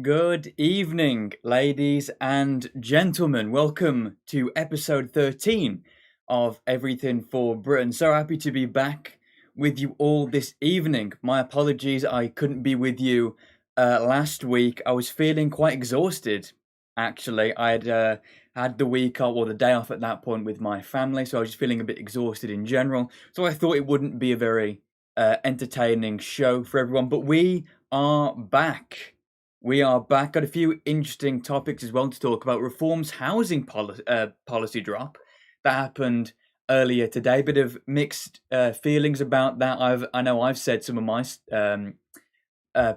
Good evening, ladies and gentlemen. Welcome to episode 13 of Everything for Britain. So happy to be back with you all this evening. My apologies, I couldn't be with you last week. I was feeling quite exhausted, actually. I'd had the week off, or the day off at that point with my family, so I was just feeling a bit exhausted in general. So I thought it wouldn't be a very entertaining show for everyone, but we are back. We are back. Got a few interesting topics as well to talk about. Reform's housing policy drop that happened earlier today. Bit of mixed feelings about that. I know I've said some of my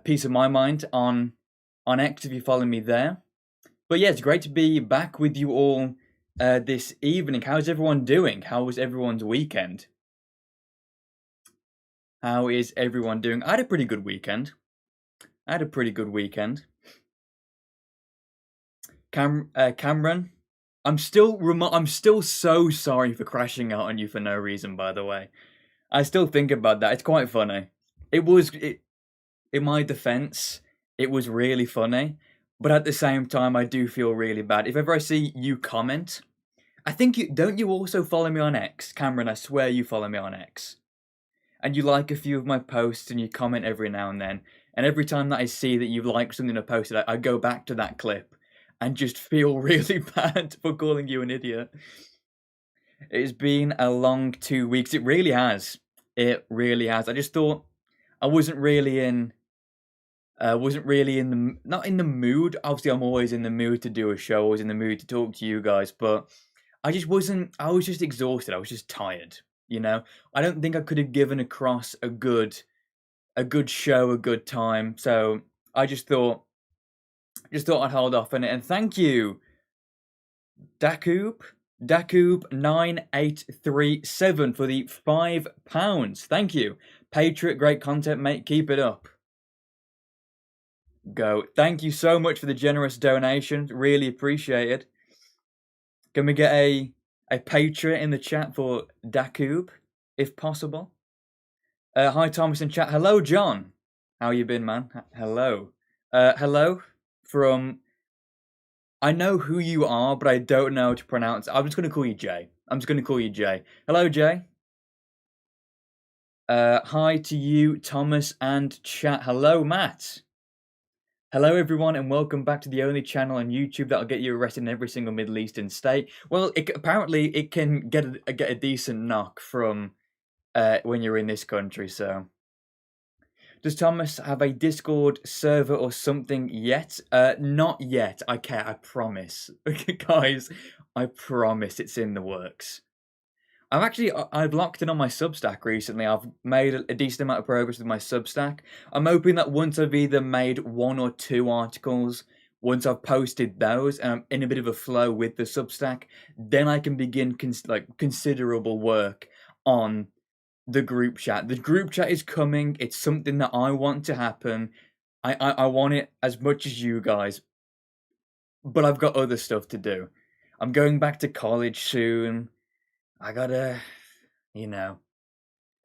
piece of my mind on X if you follow me there. But yeah, it's great to be back with you all this evening. How's everyone doing? How was everyone's weekend? How is everyone doing? I had a pretty good weekend. Cameron, I'm still so sorry for crashing out on you for no reason. By the way, I still think about that. It's quite funny. In my defense, it was really funny, but at the same time, I do feel really bad. If ever I see you comment, I think you don't. You also follow me on X, Cameron. I swear you follow me on X, and you like a few of my posts and you comment every now and then. And every time that I see that you've liked something I posted, I go back to that clip and just feel really bad for calling you an idiot. It's been a long 2 weeks. It really has. It really has. I just thought I wasn't really in the not in the mood. Obviously, I'm always in the mood to do a show. Always in the mood to talk to you guys, but I just wasn't. I was just exhausted. I was just tired. I don't think I could have given across a good show, a good time. So I just thought I'd hold off on it. And thank you, Dakoob 9837 for the £5. Thank you. Patriot, great content, mate. Keep it up. Go. Thank you so much for the generous donation. Really appreciated. Can we get a Patriot in the chat for Dakoob, if possible? Hi, Thomas in chat. Hello, John. How you been, man? Hello. Hello from. I know who you are, but I don't know how to pronounce. I'm just gonna call you Jay. Hello, Jay. Hi to you, Thomas and chat. Hello, Matt. Hello, everyone, and welcome back to the only channel on YouTube that'll get you arrested in every single Middle Eastern state. Well, apparently it can get a decent knock from when you're in this country. So, does Thomas have a Discord server or something yet? Not yet. I promise, guys. I promise it's in the works. I've locked in on my Substack recently. I've made a decent amount of progress with my Substack. I'm hoping that once I've either made one or two articles, once I've posted those, and I'm in a bit of a flow with the Substack, then I can begin considerable work on the group chat. The group chat is coming. It's something that I want to happen. I want it as much as you guys, but I've got other stuff to do. I'm going back to college soon. I gotta, you know,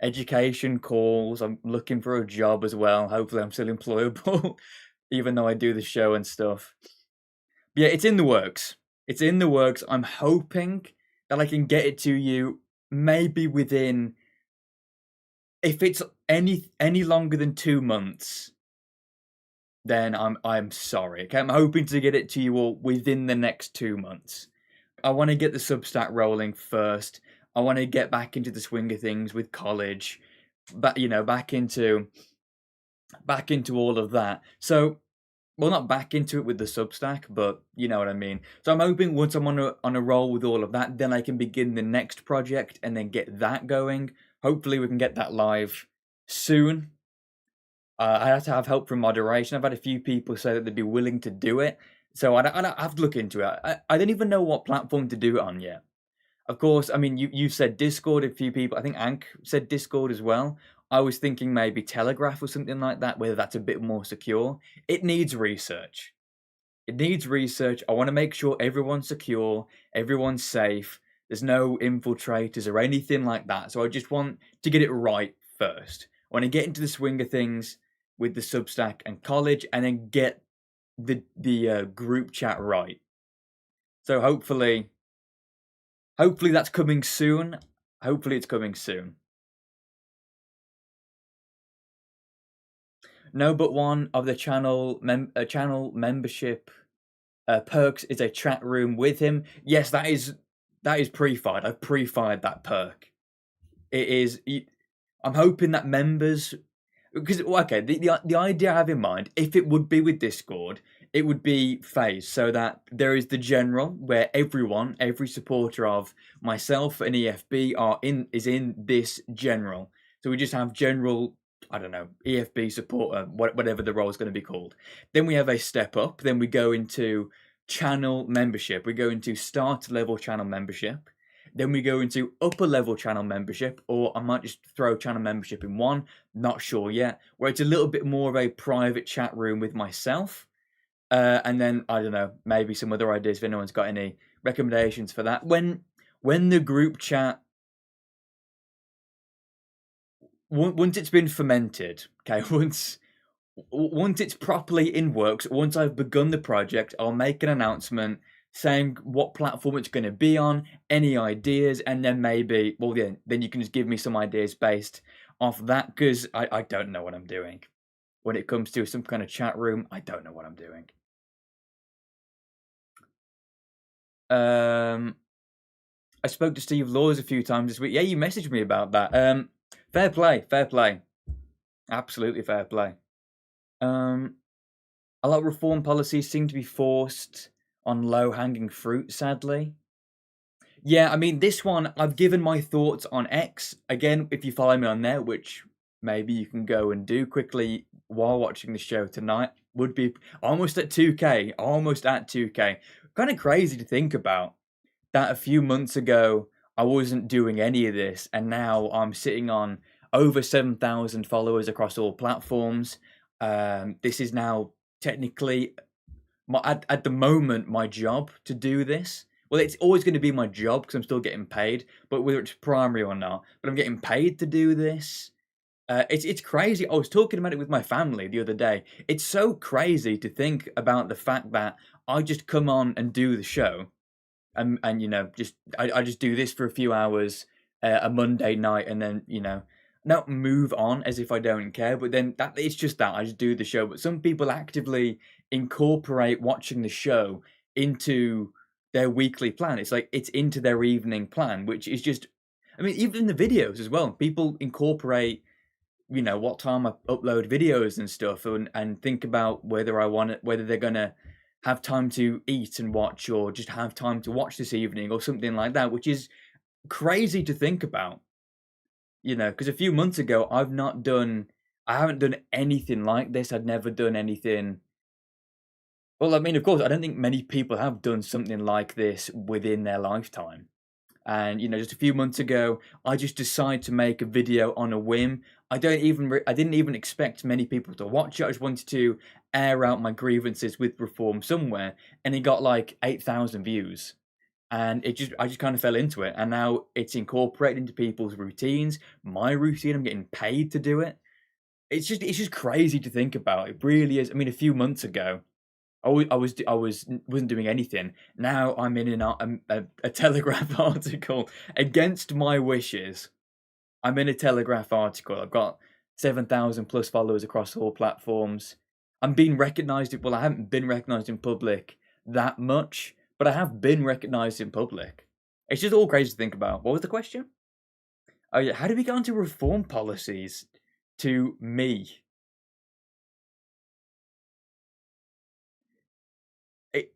education calls. I'm looking for a job as well. Hopefully, I'm still employable, even though I do the show and stuff. But yeah, it's in the works. It's in the works. I'm hoping that I can get it to you maybe within. If it's any longer than 2 months, then I'm sorry. Okay, I'm hoping to get it to you all within the next 2 months. I want to get the Substack rolling first. I want to get back into the swing of things with college, but back into all of that. So, well, not back into it with the Substack, but you know what I mean. So I'm hoping once I'm on a roll with all of that, then I can begin the next project and then get that going. Hopefully, we can get that live soon. I have to have help from moderation. I've had a few people say that they'd be willing to do it. So I have to look into it. I don't even know what platform to do it on yet. Of course, I mean, you said Discord, a few people. I think Ank said Discord as well. I was thinking maybe Telegraph or something like that, whether that's a bit more secure. It needs research. It needs research. I want to make sure everyone's secure, everyone's safe. There's no infiltrators or anything like that. So I just want to get it right first. I want to get into the swing of things with the Substack and college, and then get the group chat right. So hopefully that's coming soon. Hopefully it's coming soon. No, but one of the channel membership perks is a chat room with him. Yes, that is pre-fired. I've pre-fired that perk. It is. I'm hoping that members, because okay, the idea I have in mind, if it would be with Discord, it would be phased so that there is the general where every supporter of myself and EFB is in this general. So we just have general, I don't know, EFB supporter, whatever the role is going to be called. Then we have a step up. Then we go into channel membership. We go into start level channel membership. Then we go into upper level channel membership, or I might just throw channel membership in one, not sure yet, where it's a little bit more of a private chat room with myself. And then, I don't know, maybe some other ideas if anyone's got any recommendations for that. When the group chat, once it's been fermented, okay, once it's properly in works, once I've begun the project, I'll make an announcement saying what platform it's going to be on, any ideas, and then maybe, well, yeah, then you can just give me some ideas based off that, because I don't know what I'm doing. When it comes to some kind of chat room, I don't know what I'm doing. I spoke to Steve Laws a few times this week. Yeah, you messaged me about that. Fair play. Absolutely fair play. A lot of reform policies seem to be forced on low-hanging fruit, sadly. Yeah, I mean, this one, I've given my thoughts on X. Again, if you follow me on there, which maybe you can go and do quickly while watching the show tonight, would be almost at 2K. Almost at 2K. Kind of crazy to think about that a few months ago, I wasn't doing any of this, and now I'm sitting on over 7,000 followers across all platforms. This is now technically at the moment my job to do this. Well, it's always going to be my job because I'm still getting paid, but whether it's primary or not, but I'm getting paid to do this. It's crazy. I was talking about it with my family the other day. It's so crazy to think about the fact that I just come on and do the show, and just I just do this for a few hours a Monday night, and then not move on as if I don't care, but then that it's just that I just do the show. But some people actively incorporate watching the show into their weekly plan. It's like it's into their evening plan, which is just, I mean, even in the videos as well, people incorporate what time I upload videos and stuff, and think about whether they're gonna have time to eat and watch, or just have time to watch this evening, or something like that, which is crazy to think about. Because a few months ago, I haven't done anything like this. I'd never done anything. Well, I mean, of course, I don't think many people have done something like this within their lifetime. And just a few months ago, I just decided to make a video on a whim. I didn't even expect many people to watch it. I just wanted to air out my grievances with reform somewhere, and it got like 8,000 views. And I just kind of fell into it, and now it's incorporated into people's routines. My routine, I'm getting paid to do it. It's just crazy to think about. It really is. I mean, a few months ago, wasn't doing anything. Now I'm in a Telegraph article against my wishes. I'm in a Telegraph article. I've got 7,000 plus followers across all platforms. I'm being recognised. Well, I haven't been recognised in public that much, but I have been recognised in public. It's just all crazy to think about. What was the question? Oh yeah, how do we get onto reform policies? To me.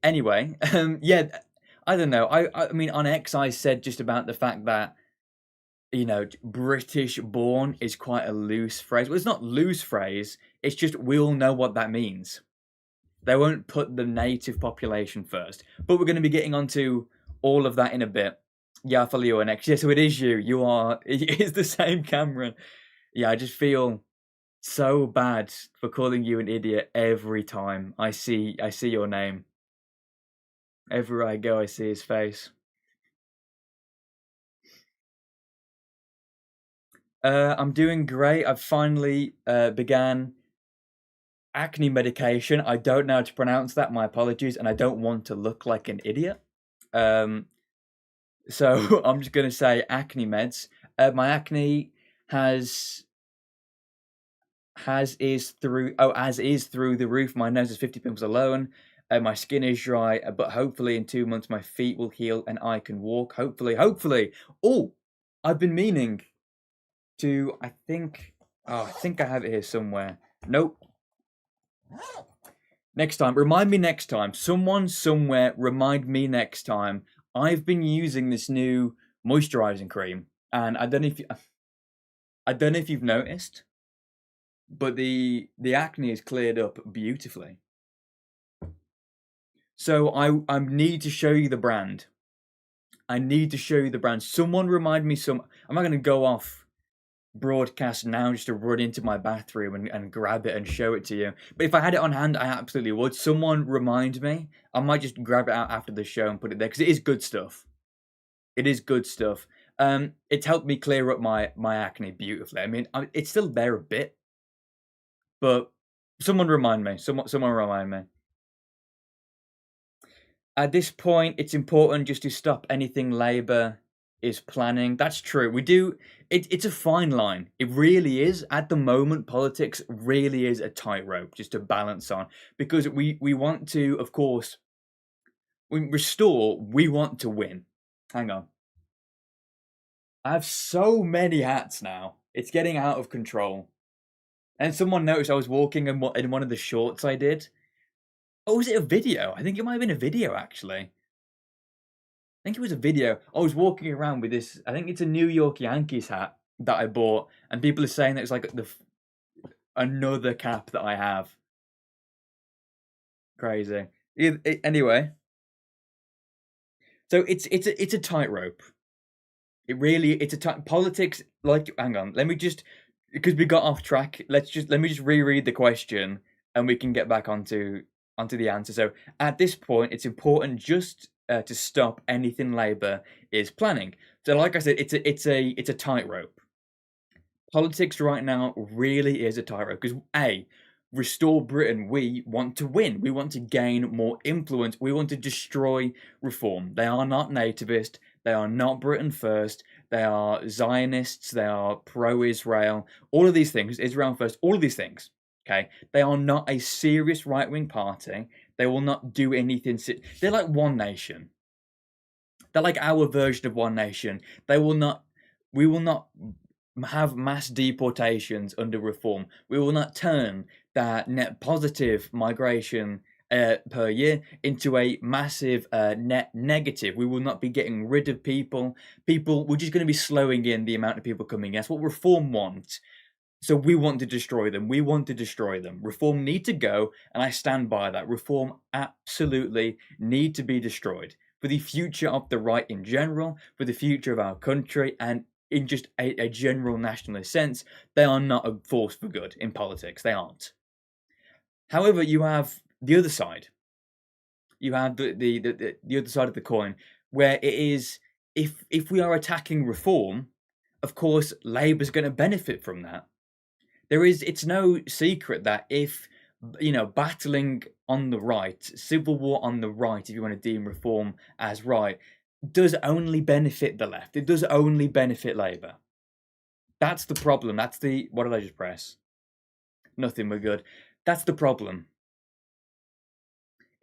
Anyway, yeah, I don't know. I mean, on X, I said just about the fact that British born is quite a loose phrase. Well, it's not loose phrase. It's just we all know what that means. They won't put the native population first. But we're going to be getting onto all of that in a bit. Yeah, I follow you on X. Yeah, so it is you. You are. It is the same Cameron. Yeah, I just feel so bad for calling you an idiot every time I see your name. Everywhere I go, I see his face. I'm doing great. I've finally began. acne medication. I don't know how to pronounce that. My apologies, and I don't want to look like an idiot. Um, so I'm just gonna say acne meds. My acne has as is through the roof. My nose is 50 pimples alone. My skin is dry, but hopefully in 2 months my feet will heal and I can walk. Hopefully. Oh, I've been meaning to. I think I have it here somewhere. Nope. Next time, remind me next time. Someone somewhere, remind me next time. I've been using this new moisturizing cream, and I don't know if you've noticed, but the acne is cleared up beautifully. So I need to show you the brand. I need to show you the brand. Someone remind me some. I'm not going to go off broadcast now just to run into my bathroom and grab it and show it to you. But if I had it on hand, I absolutely would. Someone remind me. I might just grab it out after the show and put it there because it is good stuff. It is good stuff. It's helped me clear up my acne beautifully. I mean, it's still there a bit, but someone remind me. Someone remind me. At this point, it's important just to stop anything Labour is planning. That's true. We do. It's a fine line. It really is. At the moment, politics really is a tightrope just to balance on because we want to, of course, restore. We want to win. Hang on. I have so many hats now. It's getting out of control. And someone noticed I was walking in one of the shorts I did. Oh, was it a video? I think it might have been a video actually. I think it was a video. I was walking around with this. I think it's a New York Yankees hat that I bought, and people are saying that it's like another cap that I have. Crazy. Anyway, so it's a tightrope. It's a tight politics. Like, hang on, let me just because we got off track. Let me just reread the question, and we can get back onto the answer. So at this point, it's important just to stop anything Labour is planning. So, like I said, it's a tightrope. Politics right now really is a tightrope because restore Britain. We want to win. We want to gain more influence. We want to destroy reform. They are not nativist. They are not Britain first. They are Zionists. They are pro-Israel. All of these things, Israel first. All of these things. Okay, they are not a serious right-wing party. They will not do anything. They're like One Nation. They're like our version of One Nation. They will not. We will not have mass deportations under reform. We will not turn that net positive migration per year into a massive net negative. We will not be getting rid of people. We're just going to be slowing in the amount of people coming in. That's what reform wants. So we want to destroy them. We want to destroy them. Reform need to go, and I stand by that. Reform absolutely need to be destroyed for the future of the right in general, for the future of our country, and in just a general nationalist sense, they are not a force for good in politics. They aren't. However, you have the other side. You have the other side of the coin, where it is if we are attacking reform, of course, Labour's going to benefit from that. It's no secret that if battling on the right, civil war on the right, if you want to deem reform as right, does only benefit the left. It does only benefit Labour. That's the problem. What did I just press? Nothing, we're good. That's the problem.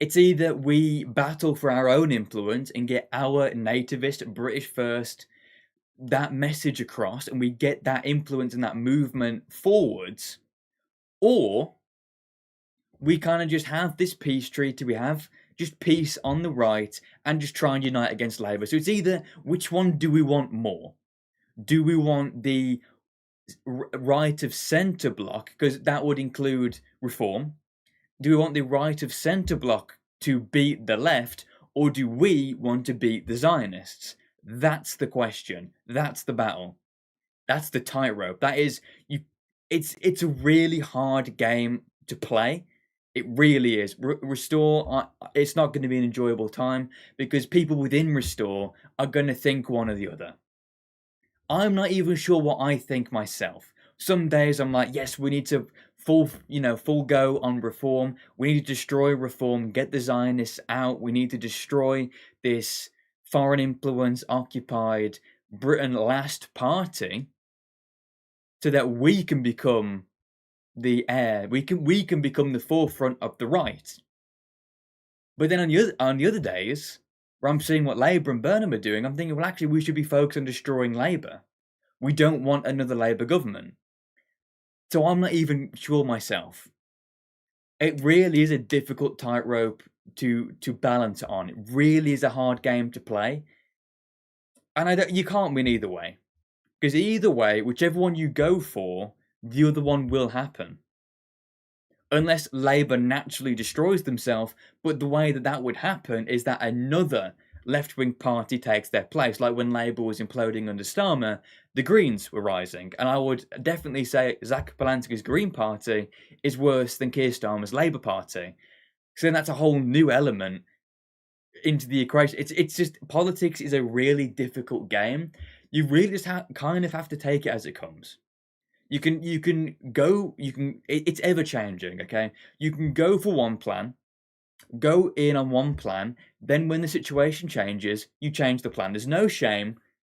It's either we battle for our own influence and get our nativist, British first, that message across, and we get that influence and that movement forwards, or we kind of just have this peace treaty. We have just peace on the right and just try and unite against Labour. So it's either which one do we want more? Do we want the right of centre bloc, because that would include reform? Do we want the right of centre bloc to beat the left, or do we want to beat the Zionists? That's the question. That's the battle. That's the tightrope. That is you. It's a really hard game to play. It really is. Restore. It's not going to be an enjoyable time because people within Restore are going to think one or the other. I'm not even sure what I think myself. Some days I'm like, yes, we need to full go on reform. We need to destroy reform, get the Zionists out. We need to destroy this foreign influence occupied Britain last party so that we can become the heir. We can become the forefront of the right. But then on the other days, where I'm seeing what Labour and Burnham are doing, I'm thinking, well, actually, we should be focused on destroying Labour. We don't want another Labour government. So I'm not even sure myself. It really is a difficult tightrope to balance on. It really is a hard game to play, and you can't win either way, because either way, whichever one you go for, the other one will happen. Unless Labour naturally destroys themselves, but the way that would happen is that another left-wing party takes their place. Like when Labour was imploding under Starmer, the Greens were rising, and I would definitely say Zach Palanski's Green Party is worse than Keir Starmer's Labour Party. So then that's a whole new element into the equation. It's just politics is a really difficult game. You really just kind of have to take it as it comes. It's ever changing, okay? You can go for one plan, go in on one plan, then when the situation changes, you change the plan. There's no shame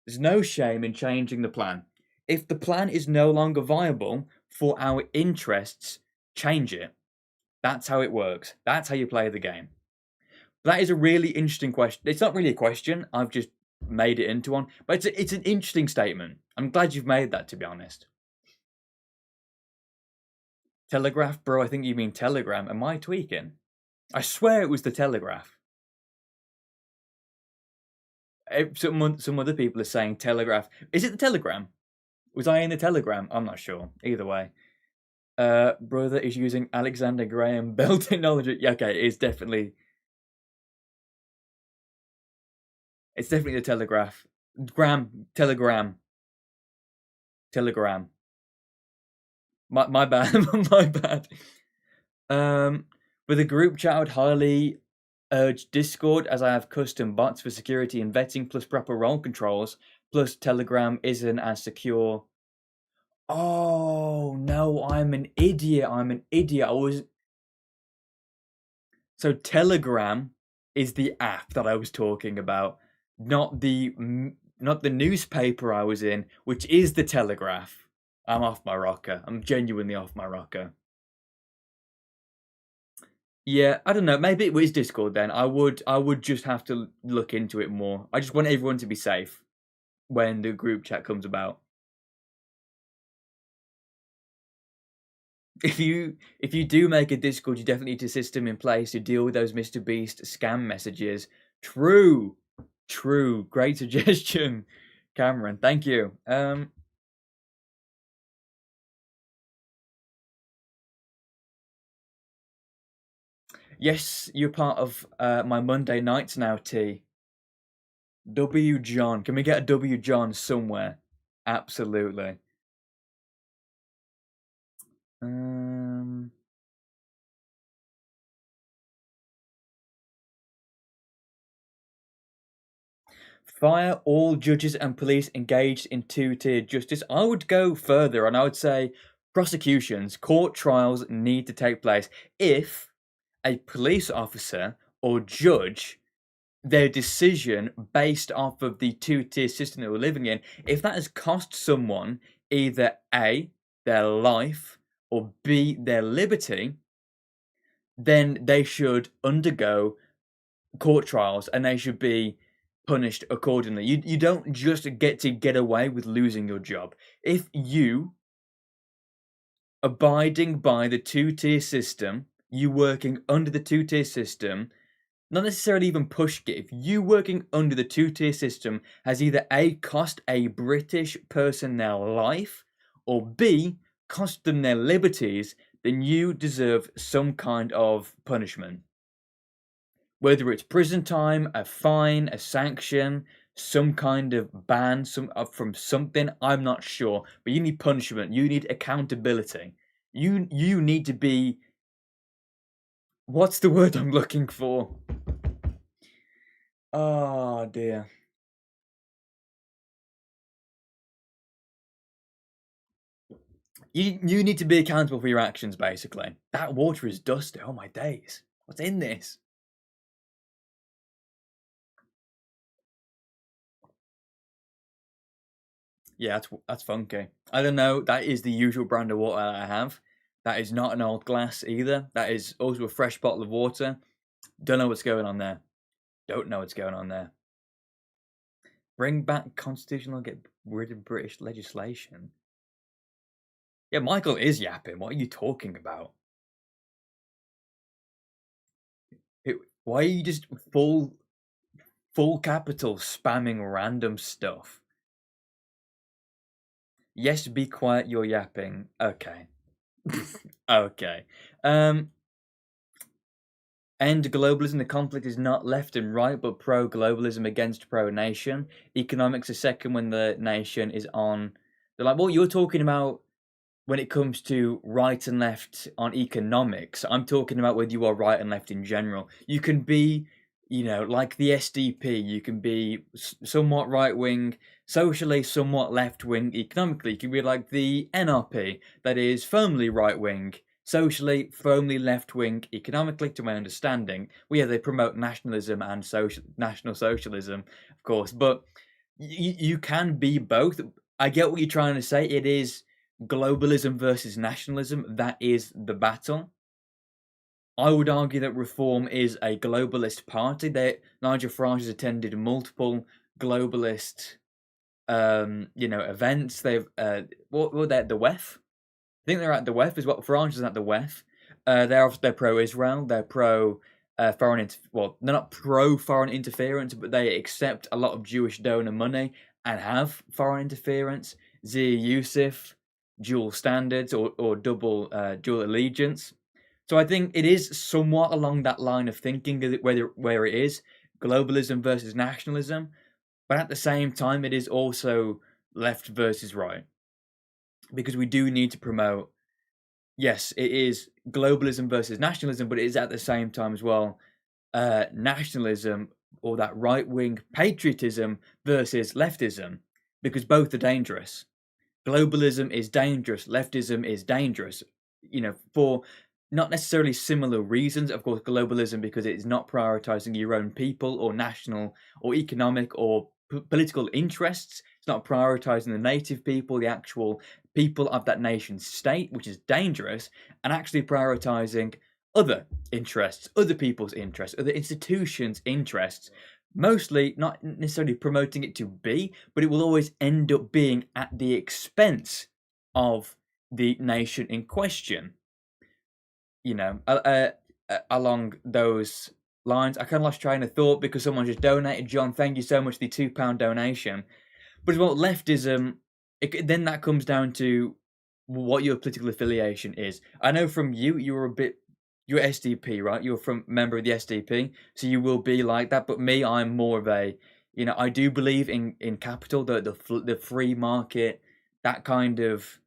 in changing the plan. If the plan is no longer viable for our interests, change it. That's how it works. That's how you play the game. That is a really interesting question. It's not really a question, I've just made it into one, but it's an interesting statement. I'm glad you've made that, to be honest. Telegraph, bro, I think you mean Telegram. Am I tweaking? I swear it was the Telegraph. Some other people are saying Telegraph. Is it the Telegram? Was I in the Telegram? I'm not sure. Either way. Brother is using Alexander Graham Bell technology. Yeah, okay, it's definitely the Telegraph. Telegram. My bad. My bad. With a group chat, I would highly urge Discord, as I have custom bots for security and vetting, plus proper role controls. Plus, Telegram isn't as secure. Oh no, I'm an idiot. I was so Telegram is the app that I was talking about, not the newspaper I was in, which is the Telegraph. I'm off my rocker. I'm genuinely off my rocker. Yeah, I don't know. Maybe it was Discord then. I would just have to look into it more. I just want everyone to be safe when the group chat comes about. If you do make a Discord, you definitely need a system in place to deal with those Mr. Beast scam messages. True. Great suggestion, Cameron. Thank you. Yes, you're part of my Monday nights now, T. W John. Can we get a W John somewhere? Absolutely. Um, Fire all judges and police engaged in two-tier justice. I would go further and I would say prosecutions, court trials need to take place if a police officer or judge, their decision based off of the two-tier system that we're living in, if that has cost someone either A, their life, or B, their liberty, then they should undergo court trials and they should be punished accordingly. You don't just get to get away with losing your job. If you abiding by the two-tier system, you working under the two-tier system, not necessarily even pushed it. If you working under the two-tier system has either A, cost a British person their life, or B, cost them their liberties, then you deserve some kind of punishment. Whether it's prison time, a fine, a sanction, some kind of ban, from something, I'm not sure. But you need punishment. You need accountability. You need to be. What's the word I'm looking for? Oh dear. You need to be accountable for your actions, basically. That water is dusty. Oh my days. What's in this? Yeah, that's funky. I don't know. That is the usual brand of water that I have. That is not an old glass either. That is also a fresh bottle of water. Don't know what's going on there. Don't know what's going on there. Bring back constitutional, get rid of British legislation. Yeah, Michael is yapping. What are you talking about? Why are you just full capital spamming random stuff? Yes, be quiet. You're yapping. Okay. Okay. End globalism. The conflict is not left and right, but pro-globalism against pro-nation. Economics is second when the nation is on. They're like, well, you're talking about when it comes to right and left on economics. I'm talking about whether you are right and left in general. You can be, like the SDP. You can be somewhat right wing, socially somewhat left wing economically. You can be like the NRP, that is firmly right wing, socially firmly left wing economically, to my understanding. Well, yeah, they promote nationalism and national socialism, of course, but you can be both. I get what you're trying to say. It is globalism versus nationalism. That is the battle. I would argue that Reform is a globalist party. Nigel Farage has attended multiple globalist, events. They've what were they at the WEF? I think they're at the WEF. Is what Farage is at the WEF. They're pro-Israel. They're pro well, they're not pro foreign interference, but they accept a lot of Jewish donor money and have foreign interference. Zia Yusuf, dual standards or dual allegiance. So I think it is somewhat along that line of thinking, where it is globalism versus nationalism, but at the same time it is also left versus right, because we do need to promote. Yes, it is globalism versus nationalism, but it is at the same time as well nationalism, or that right wing patriotism versus leftism, because both are dangerous. Globalism is dangerous, leftism is dangerous, for not necessarily similar reasons. Of course, globalism because it is not prioritizing your own people or national or economic or political interests. It's not prioritizing the native people, the actual people of that nation state, which is dangerous, and actually prioritizing other interests, other people's interests, other institutions' interests, mostly not necessarily promoting it to be, but it will always end up being at the expense of the nation in question. Along those lines, I kind of lost train of thought because someone just donated. John, thank you so much for the £2 donation. But as well, leftism, then that comes down to what your political affiliation is. I know from you're SDP, right? You're from member of the SDP, so you will be like that. But me, I'm more of a, I do believe in capital, the free market, that kind of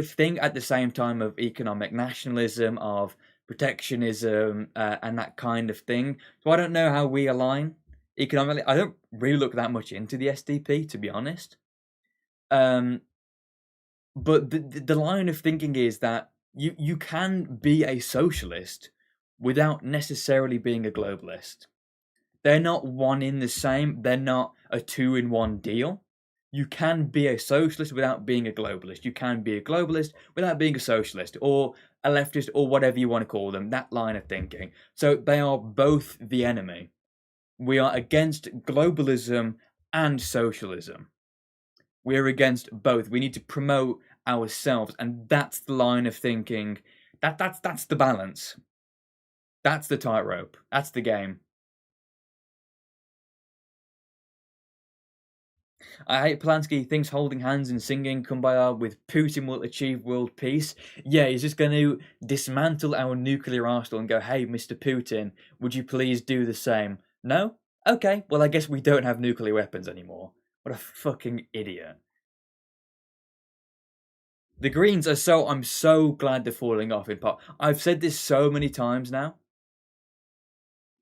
thing. At the same time of economic nationalism, of protectionism, and that kind of thing. So I don't know how we align economically. I don't really look that much into the SDP, to be honest. But the line of thinking is that you can be a socialist without necessarily being a globalist. They're not one in the same. They're not a two-in-one deal. You can be a socialist without being a globalist. You can be a globalist without being a socialist or a leftist or whatever you want to call them, that line of thinking. So they are both the enemy. We are against globalism and socialism. We're against both. We need to promote ourselves, and that's the line of thinking. That's the balance. That's the tightrope. That's the game. I hate Polanski thinks holding hands and singing Kumbaya with Putin will achieve world peace. Yeah, he's just going to dismantle our nuclear arsenal and go, hey, Mr. Putin, would you please do the same? No? Okay, well, I guess we don't have nuclear weapons anymore. What a fucking idiot. The Greens I'm so glad they're falling off in part. I've said this so many times now.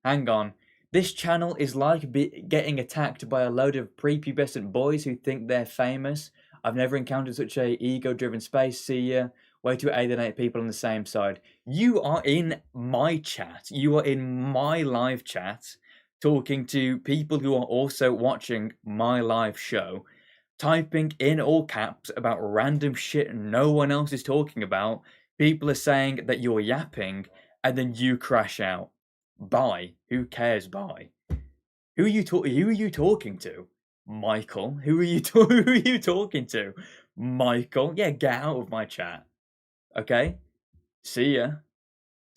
Hang on. This channel is like getting attacked by a load of prepubescent boys who think they're famous. I've never encountered such a ego-driven space. See ya. Way to alienate people on the same side. You are in my chat. You are in my live chat, talking to people who are also watching my live show, typing in all caps about random shit no one else is talking about. People are saying that you're yapping, and then you crash out. Bye. Who cares? Bye. Who are you talking to? Michael. Who are you who are you talking to? Michael. Yeah, get out of my chat. Okay? See ya.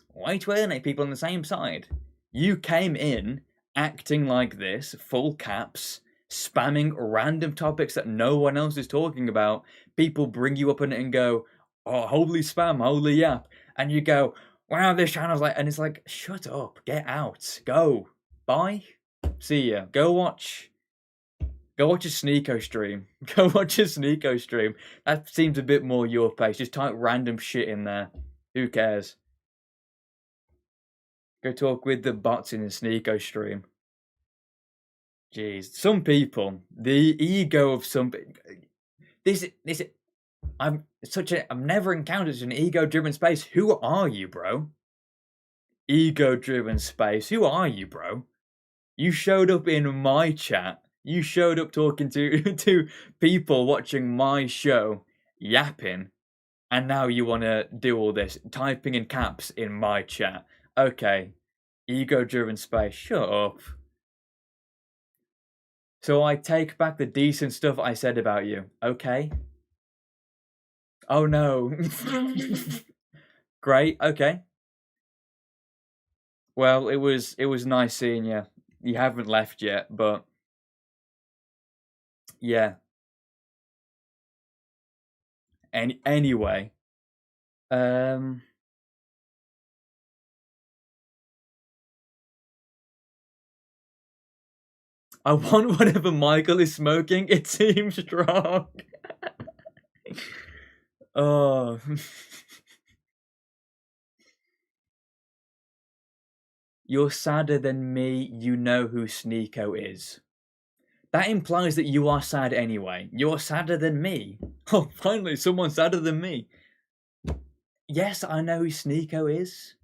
Why to alienate people on the same side? You came in acting like this, full caps, spamming random topics that no one else is talking about. People bring you up on it and go, "Oh, holy spam, holy yap," and you go, "Wow, this channel's like," and it's like, "Shut up, get out, go, bye, see ya, go watch." Go watch a Sneeko stream. Go watch a Sneeko stream. That seems a bit more your pace. Just type random shit in there. Who cares? Go talk with the bots in a Sneeko stream. Jeez, some people, the ego of some this I've never encountered such an ego-driven space. Who are you, bro? Ego-driven space. Who are you, bro? You showed up in my chat. You showed up talking to to people watching my show, yapping, and now you want to do all this, typing in caps in my chat. Okay, ego-driven space. Shut up. So I take back the decent stuff I said about you. Okay. Oh no. Great. Okay. Well, it was nice seeing you. You haven't left yet, but yeah. Anyway, um, I want whatever Michael is smoking. It seems strong. Oh. You're sadder than me. You know who Sneeko is. That implies that you are sad anyway. You're sadder than me. Oh, finally, someone sadder than me. Yes, I know who Sneeko is.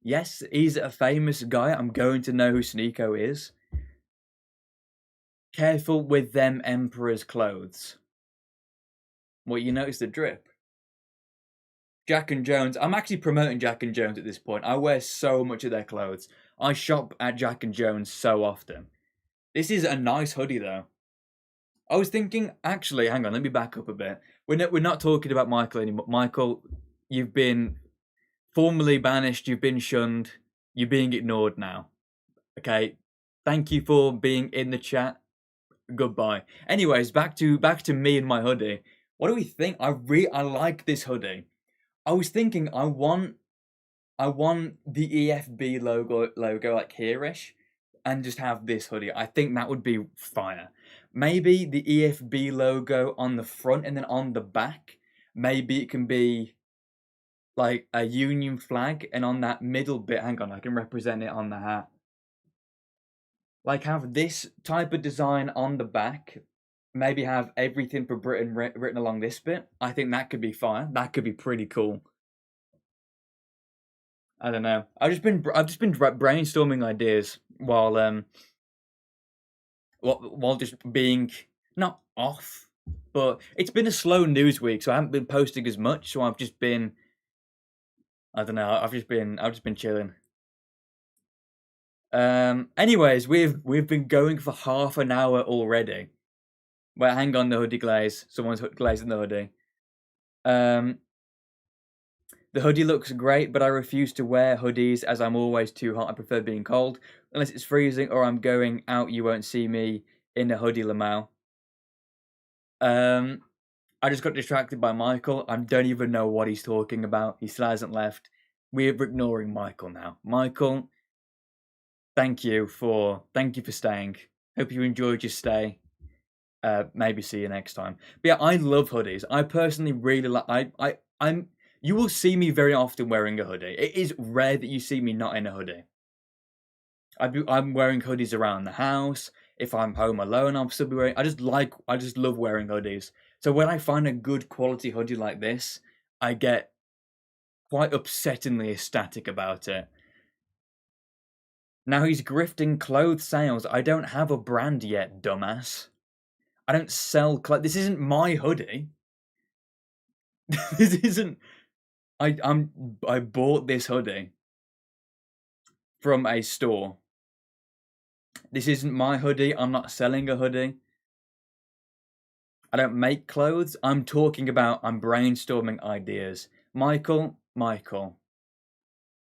Yes, he's a famous guy. I'm going to know who Sneeko is. Careful with them Emperor's clothes. Well, you notice the drip. Jack and Jones. I'm actually promoting Jack and Jones at this point. I wear so much of their clothes. I shop at Jack and Jones so often. This is a nice hoodie, though. I was thinking, actually, hang on, let me back up a bit. We're not talking about Michael anymore. Michael, you've been formally banished. You've been shunned. You're being ignored now. Okay. Thank you for being in the chat. Goodbye. Anyways, back to me and my hoodie. What do we think? I like this hoodie. I was thinking I want the EFB logo like here-ish, and just have this hoodie. I think that would be fire. Maybe the EFB logo on the front and then on the back. Maybe it can be like a Union flag, and on that middle bit, hang on, I can represent it on the hat. Like have this type of design on the back. Maybe have everything for Britain written along this bit. I think that could be fire. That could be pretty cool. I don't know. I've just been brainstorming ideas while just being not off, but it's been a slow news week, so I haven't been posting as much. So I've just been, I don't know. I've just been chilling. Anyways, we've been going for half an hour already. Wait, hang on, the hoodie glaze. Someone's glazing the hoodie. The hoodie looks great, but I refuse to wear hoodies as I'm always too hot. I prefer being cold. Unless it's freezing or I'm going out, you won't see me in a hoodie, Lamau. I just got distracted by Michael. I don't even know what he's talking about. He still hasn't left. We're ignoring Michael now. Michael, thank you for staying. Hope you enjoyed your stay. Maybe see you next time. But yeah, I love hoodies. I personally really like. I'm. You will see me very often wearing a hoodie. It is rare that you see me not in a hoodie. I'm wearing hoodies around the house. If I'm home alone, I'll still be wearing. I just love wearing hoodies. So when I find a good quality hoodie like this, I get quite upsettingly ecstatic about it. Now he's grifting clothes sales. I don't have a brand yet, dumbass. I don't sell clothes. This isn't my hoodie. This isn't. I bought this hoodie from a store. This isn't my hoodie. I'm not selling a hoodie. I don't make clothes. I'm brainstorming ideas. Michael,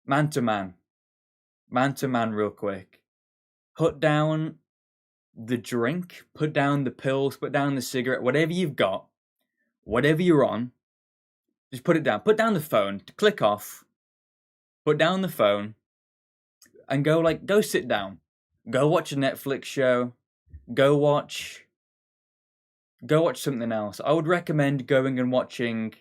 man to man real quick. Put down the drink, put down the pills, put down the cigarette, whatever you've got, whatever you're on, just put it down. Put down the phone, click off, put down the phone, and go sit down. Go watch a Netflix show. Go watch something else. I would recommend going and watching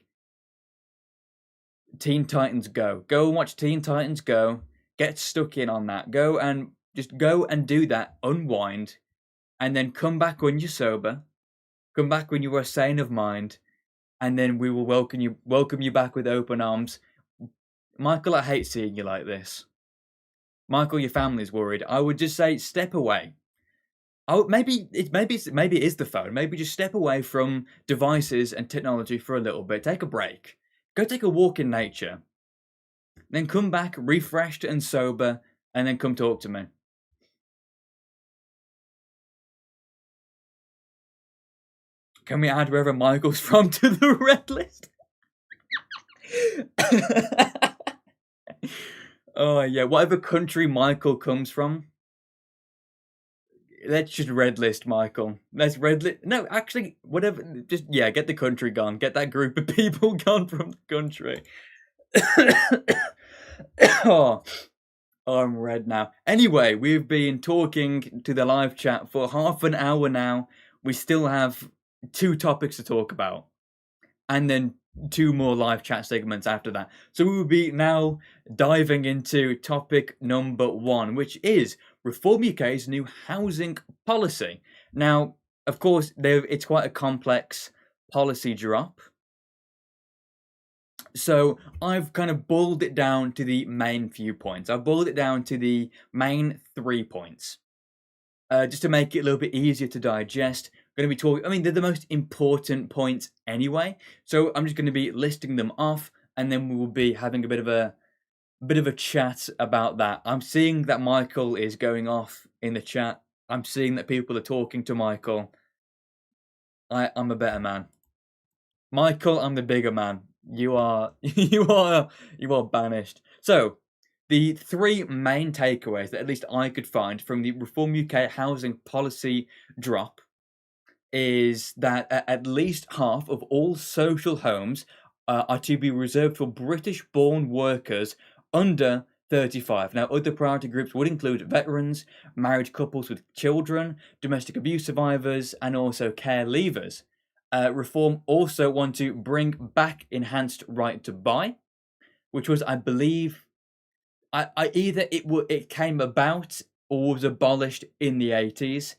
Teen Titans Go. Go and watch Teen Titans Go. Get stuck in on that. Go and do that. Unwind, and then come back when you're sober. Come back when you are sane of mind, and then we will welcome you back with open arms. Michael, I hate seeing you like this. Michael, your family's worried. I would just say step away. Maybe it is the phone. Maybe just step away from devices and technology for a little bit. Take a break. Go take a walk in nature. Then come back refreshed and sober, and then come talk to me. Can we add wherever Michael's from to the red list? Oh yeah, whatever country Michael comes from. Let's just red list Michael. Let's red list. No, actually, whatever. Just get the country gone. Get that group of people gone from the country. Oh, I'm red now. Anyway, we've been talking to the live chat for half an hour now. We still have 2 topics to talk about, and then 2 more live chat segments after that. So we will be now diving into topic number 1, which is Reform UK's new housing policy. Now, of course, it's quite a complex policy drop. So I've kind of boiled it down to the main few points. I've boiled it down to the main 3 points. Just to make it a little bit easier to digest. Going to be talking, I mean, they're the most important points anyway. So I'm just going to be listing them off, and then we will be having a bit of a chat about that. I'm seeing that Michael is going off in the chat. I'm seeing that people are talking to Michael. I'm a better man. Michael, I'm the bigger man. You are banished. So, the 3 main takeaways that at least I could find from the Reform UK housing policy drop is that at least half of all social homes are to be reserved for British-born workers under 35. Now, other priority groups would include veterans, married couples with children, domestic abuse survivors, and also care leavers. Reform also want to bring back enhanced right to buy, which was, I believe, either it came about or was abolished in the 80s.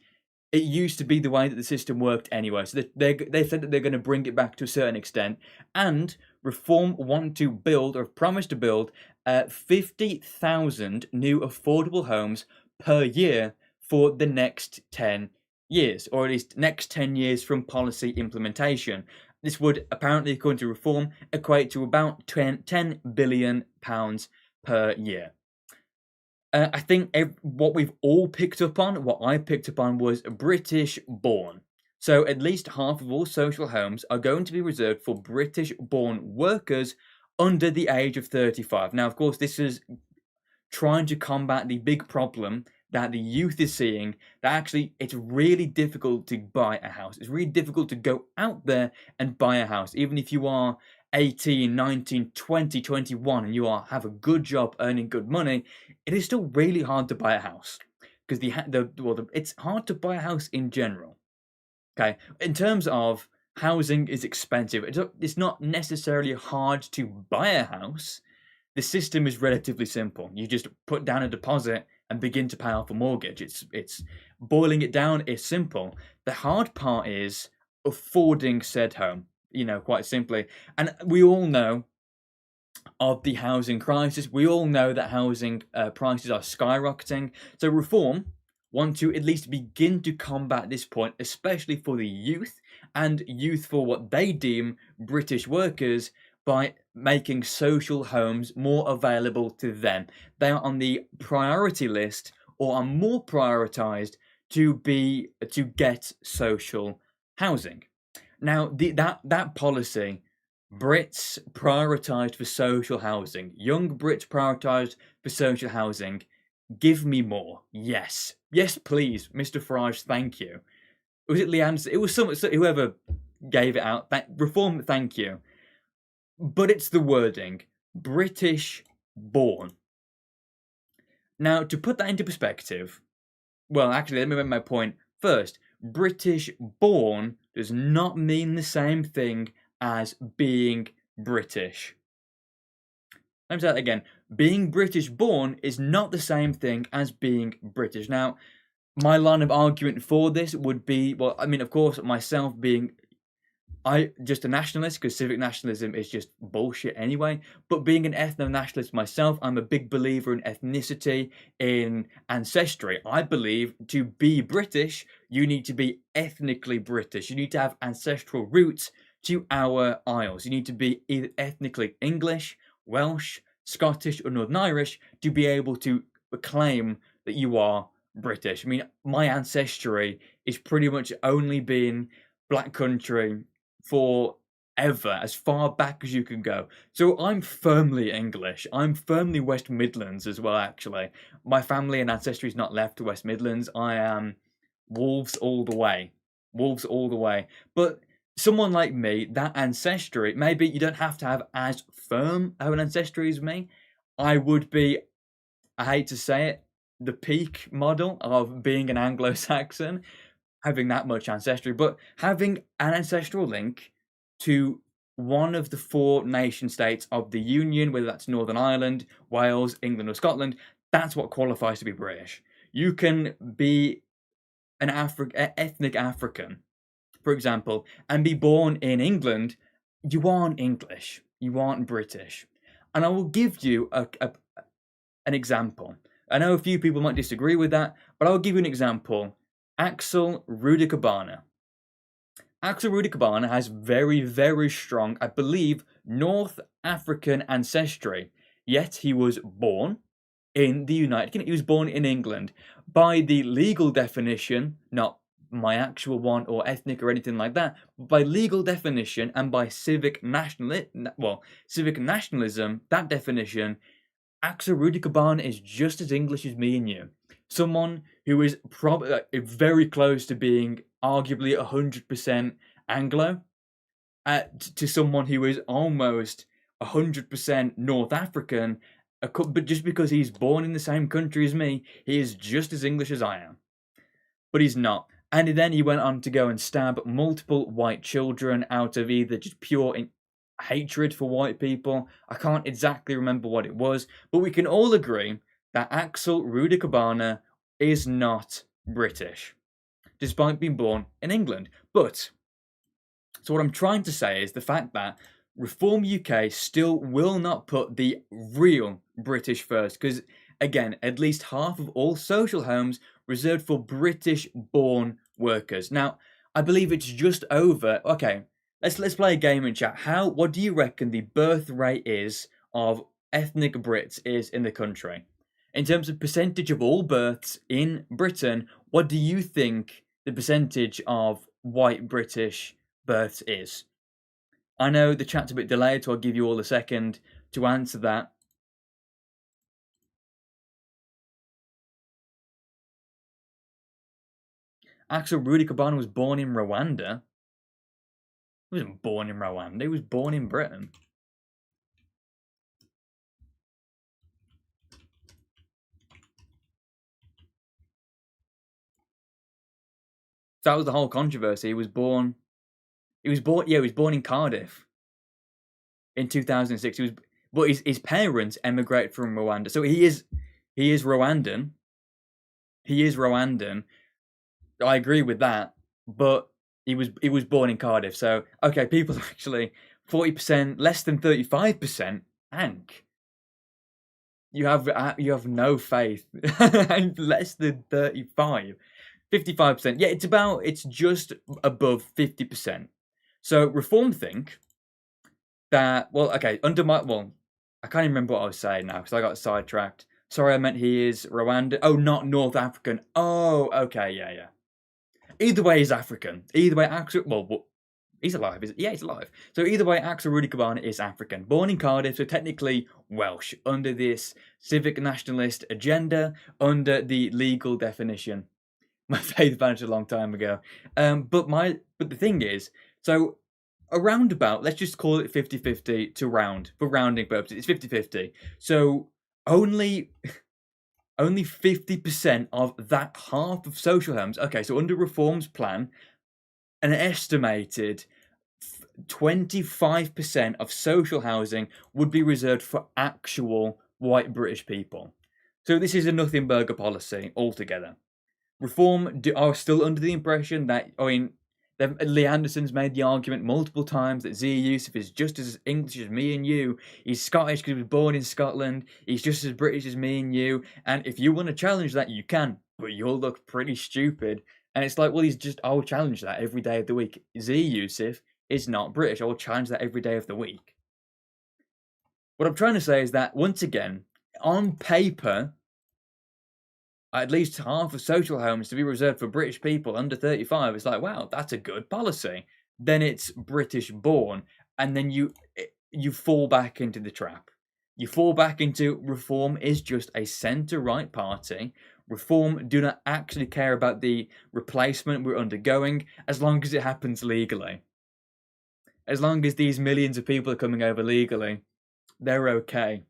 It used to be the way that the system worked anyway. So they said that they're going to bring it back to a certain extent. And Reform want to build, or promise to build, 50,000 new affordable homes per year for the next 10 years, or at least next 10 years from policy implementation. This would, apparently, according to Reform, equate to about £10 billion per year. I think what we've all picked up on, what I picked up on, was British-born. So at least half of all social homes are going to be reserved for British-born workers under the age of 35. Now, of course, this is trying to combat the big problem that the youth is seeing, that actually it's really difficult to buy a house. It's really difficult to go out there and buy a house, even if you are 18, 19, 20, 21, and you have a good job earning good money. It is still really hard to buy a house because it's hard to buy a house in general. Okay, in terms of housing is expensive. It's not necessarily hard to buy a house. The system is relatively simple. You just put down a deposit and begin to pay off a mortgage. It's boiling it down is simple. The hard part is affording said home, quite simply. And we all know of the housing crisis. We all know that housing prices are skyrocketing. So reform want to at least begin to combat this point, especially for the youth and youth for what they deem British workers, by making social homes more available to them. They are on the priority list, or are more prioritized to get social housing. Now, that policy, Brits prioritised for social housing. Young Brits prioritised for social housing. Give me more. Yes. Yes, please, Mr. Farage, thank you. Was it Leanne? It was whoever gave it out. Reform, thank you. But it's the wording. British born. Now, to put that into perspective, well, actually, let me make my point first. British born does not mean the same thing as being British. Let me say that again. Being British born is not the same thing as being British. Now, my line of argument for this would be, well, I mean, of course, myself being just a nationalist, because civic nationalism is just bullshit anyway. But being an ethno-nationalist myself, I'm a big believer in ethnicity, in ancestry. I believe to be British, you need to be ethnically British. You need to have ancestral roots to our Isles. You need to be either ethnically English, Welsh, Scottish, or Northern Irish to be able to claim that you are British. I mean, my ancestry is pretty much only been Black country forever, as far back as you can go. So I'm firmly English. I'm firmly West Midlands as well, actually. My family and ancestry is not left to West Midlands. I am Wolves all the way. Wolves all the way. But someone like me, that ancestry, maybe you don't have to have as firm of an ancestry as me. I would be, I hate to say it, the peak model of being an Anglo-Saxon, having that much ancestry, but having an ancestral link to one of the 4 nation states of the Union, whether that's Northern Ireland, Wales, England, or Scotland, that's what qualifies to be British. You can be an ethnic African, for example, and be born in England. You aren't English. You aren't British. And I will give you an example. I know a few people might disagree with that, but I'll give you an example. Axel Rudikabana. Axel Rudikabana has very, very strong, I believe, North African ancestry. Yet he was born in the United Kingdom. He was born in England. By the legal definition, not my actual one or ethnic or anything like that, but by legal definition and by civic nationalism, that definition, Axel Rudikabana is just as English as me and you. Someone who is probably very close to being arguably 100% Anglo, to someone who is almost 100% North African, but just because he's born in the same country as me, he is just as English as I am. But he's not. And then he went on to go and stab multiple white children out of either just pure hatred for white people. I can't exactly remember what it was, but we can all agree that Axel Rudikabana is not British, despite being born in England. But, so what I'm trying to say is the fact that Reform UK still will not put the real British first, because, again, at least half of all social homes reserved for British-born workers. Now, I believe it's just over. Okay, let's play a game in chat. What do you reckon the birth rate is of ethnic Brits is in the country? In terms of percentage of all births in Britain, what do you think the percentage of white British births is? I know the chat's a bit delayed, so I'll give you all a second to answer that. Axel Rudikabana was born in Rwanda. He wasn't born in Rwanda, he was born in Britain. That was the whole controversy. He was born in Cardiff in 2006. But his parents emigrated from Rwanda. So he is Rwandan. He is Rwandan. I agree with that, but he was born in Cardiff, so okay, people actually 40%, less than 35%. Hank, you have no faith. Less than 35, 55%. Yeah, it's just above 50%. So Reform think that, well, okay, I can't even remember what I was saying now because I got sidetracked. Sorry, I meant he is Rwanda. Oh, not North African. Oh, okay, yeah, yeah. Either way, he's African. Either way, he's alive. Yeah, he's alive. So either way, Axel Rudy Cabana is African. Born in Cardiff, so technically Welsh, under this civic nationalist agenda, under the legal definition. My faith vanished a long time ago. But the thing is, so a roundabout, let's just call it 50-50 to round, for rounding purposes. It's 50-50. So only 50% of that half of social homes. Okay, so under Reform's plan, an estimated 25% of social housing would be reserved for actual white British people. So this is a nothing burger policy altogether. Reform are still under the impression that, I mean, Lee Anderson's made the argument multiple times that Zia Yusuf is just as English as me and you. He's Scottish because he was born in Scotland. He's just as British as me and you. And if you want to challenge that, you can, but you'll look pretty stupid. And it's like, well, I'll challenge that every day of the week. Zia Yusuf is not British. I will challenge that every day of the week. What I'm trying to say is that, once again, on paper, at least half of social homes to be reserved for British people under 35. It's like, wow, that's a good policy. Then it's British born, and then you fall back into the trap. You fall back into Reform is just a centre-right party. Reform do not actually care about the replacement we're undergoing as long as it happens legally. As long as these millions of people are coming over legally, they're okay.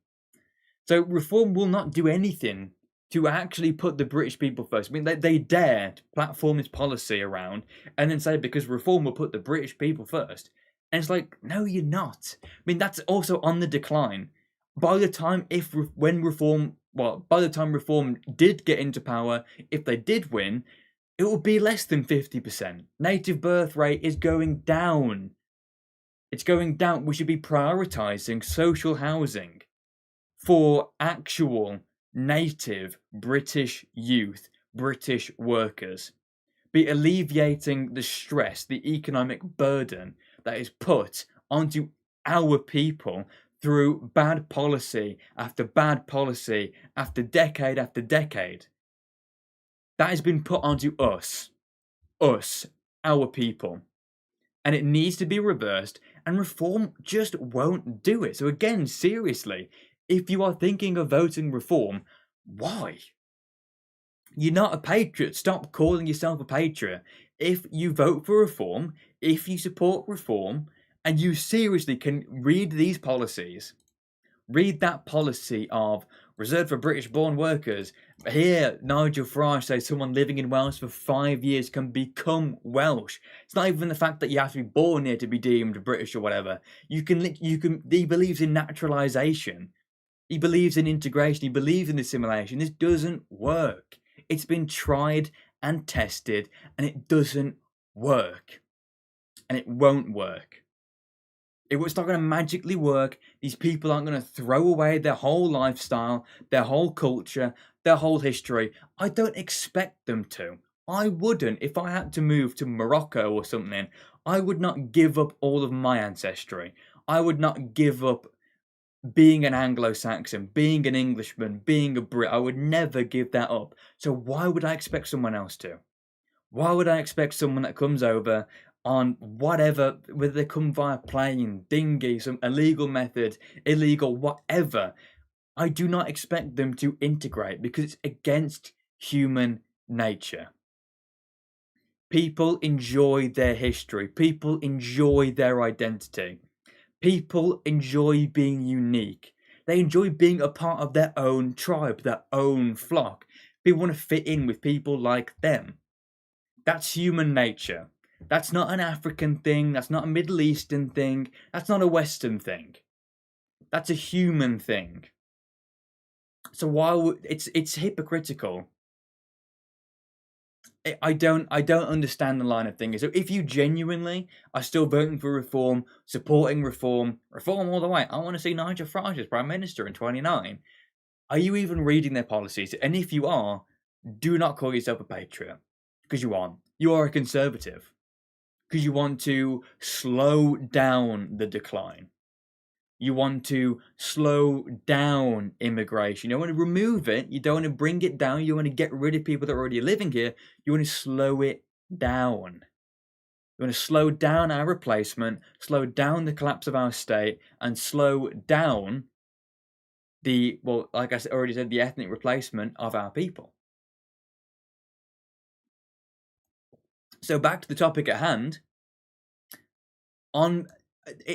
So Reform will not do anything to actually put the British people first. I mean, they dare to platform this policy around and then say because Reform will put the British people first. And it's like, no, you're not. I mean, that's also on the decline. By the time Reform did get into power, if they did win, it would be less than 50%. Native birth rate is going down. It's going down. We should be prioritising social housing for actual native British youth, British workers. Be alleviating the stress, the economic burden that is put onto our people through bad policy after bad policy after decade. That has been put onto us, our people. And it needs to be reversed, and Reform just won't do it. So again, seriously, if you are thinking of voting Reform, why? You're not a patriot. Stop calling yourself a patriot. If you vote for Reform, if you support Reform, and you seriously can read these policies, read that policy of reserved for British-born workers. Here, Nigel Farage says someone living in Wales for 5 years can become Welsh. It's not even the fact that you have to be born here to be deemed British or whatever. He believes in naturalisation. He believes in integration. He believes in assimilation. This doesn't work. It's been tried and tested, and it doesn't work. And it won't work. It's not going to magically work. These people aren't going to throw away their whole lifestyle, their whole culture, their whole history. I don't expect them to. I wouldn't. If I had to move to Morocco or something, I would not give up all of my ancestry. I would not give up being an Anglo-Saxon, being an Englishman, being a Brit. I would never give that up. So why would I expect someone else to? Why would I expect someone that comes over on whatever, whether they come via plane, dinghy, some illegal method, illegal, whatever, I do not expect them to integrate because it's against human nature. People enjoy their history. People enjoy their identity. People enjoy being unique. They enjoy being a part of their own tribe, their own flock. People want to fit in with people like them. That's human nature. That's not an African thing. That's not a Middle Eastern thing. That's not a Western thing. That's a human thing. So while it's hypocritical, I don't understand the line of thinking. So if you genuinely are still voting for reform, supporting reform, reform all the way, I want to see Nigel Farage as Prime Minister in 29. Are you even reading their policies? And if you are, do not call yourself a patriot, because you aren't. You are a conservative, because you want to slow down the decline. You want to slow down immigration. You don't want to remove it. You don't want to bring it down. You want to get rid of people that are already living here. You want to slow it down. You want to slow down our replacement, slow down the collapse of our state, and slow down like I already said, the ethnic replacement of our people. So back to the topic at hand.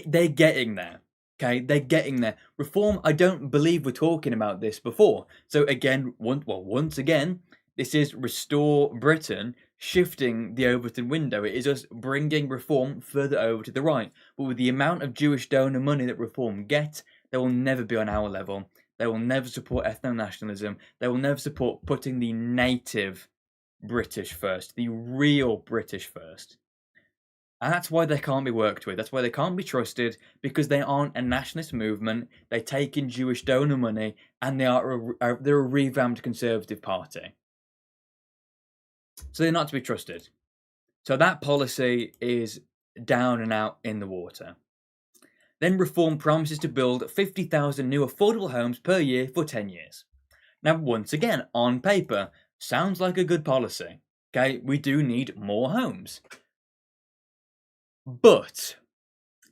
They're getting there. Okay, they're getting there. Reform, I don't believe we're talking about this before. So again, once again, this is Restore Britain shifting the Overton window. It is us bringing reform further over to the right. But with the amount of Jewish donor money that reform get, they will never be on our level. They will never support ethno-nationalism. They will never support putting the native British first, the real British first. And that's why they can't be worked with. That's why they can't be trusted, because they aren't a nationalist movement. They take in Jewish donor money, and they're a revamped conservative party. So they're not to be trusted. So that policy is down and out in the water. Then Reform promises to build 50,000 new affordable homes per year for 10 years. Now, once again, on paper, sounds like a good policy. Okay, we do need more homes. But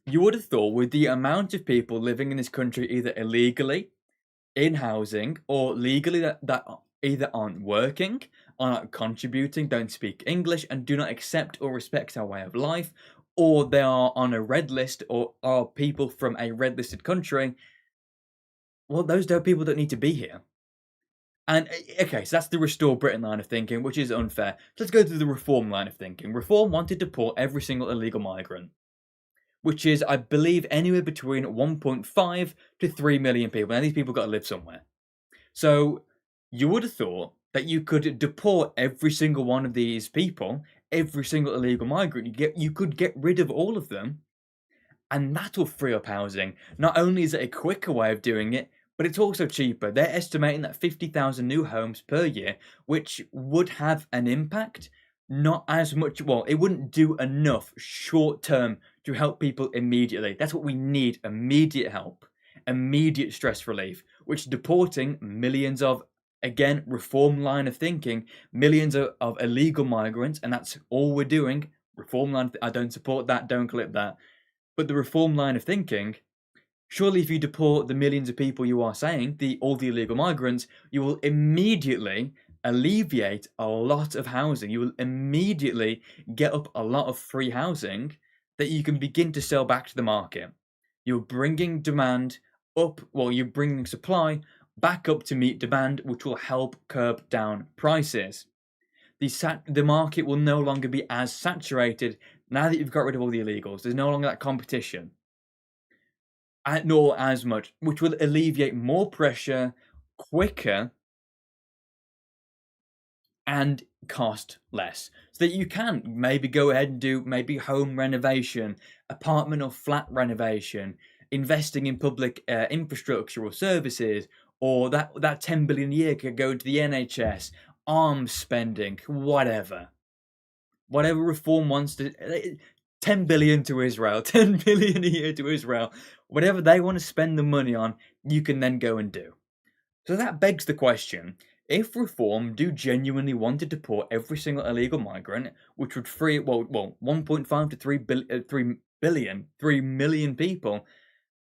you would have thought, with the amount of people living in this country either illegally in housing or legally that either aren't working, are not contributing, don't speak English, and do not accept or respect our way of life, or they are on a red list or are people from a red listed country, well, those people don't need to be here. And okay, so that's the Restore Britain line of thinking, which is unfair. So let's go to the Reform line of thinking. Reform wanted to deport every single illegal migrant, which is, I believe, anywhere between 1.5 to 3 million people. Now, these people got to live somewhere. So you would have thought that you could deport every single one of these people, every single illegal migrant. You could get rid of all of them, and that will free up housing. Not only is it a quicker way of doing it, but it's also cheaper. They're estimating that 50,000 new homes per year, which would have an impact, not as much. Well, it wouldn't do enough short term to help people immediately. That's what we need: immediate help, immediate stress relief, which deporting millions of, again, Reform line of thinking, millions of illegal migrants, and that's all we're doing. Reform line, I don't support that, don't clip that. But the Reform line of thinking, surely if you deport the millions of people you are saying, all the illegal migrants, you will immediately alleviate a lot of housing. You will immediately get up a lot of free housing that you can begin to sell back to the market. You're bringing demand up, you're bringing supply back up to meet demand, which will help curb down prices. The market will no longer be as saturated now that you've got rid of all the illegals. There's no longer that competition, nor as much, which will alleviate more pressure quicker and cost less, so that you can maybe go ahead and do maybe home renovation, apartment or flat renovation, investing in public infrastructure or services, or that 10 billion a year could go into the NHS, arms spending, whatever Reform wants to. 10 billion to Israel, 10 billion a year to Israel, whatever they want to spend the money on, you can then go and do. So that begs the question: if Reform do genuinely want to deport every single illegal migrant, which would free 1.5 to 3 million people,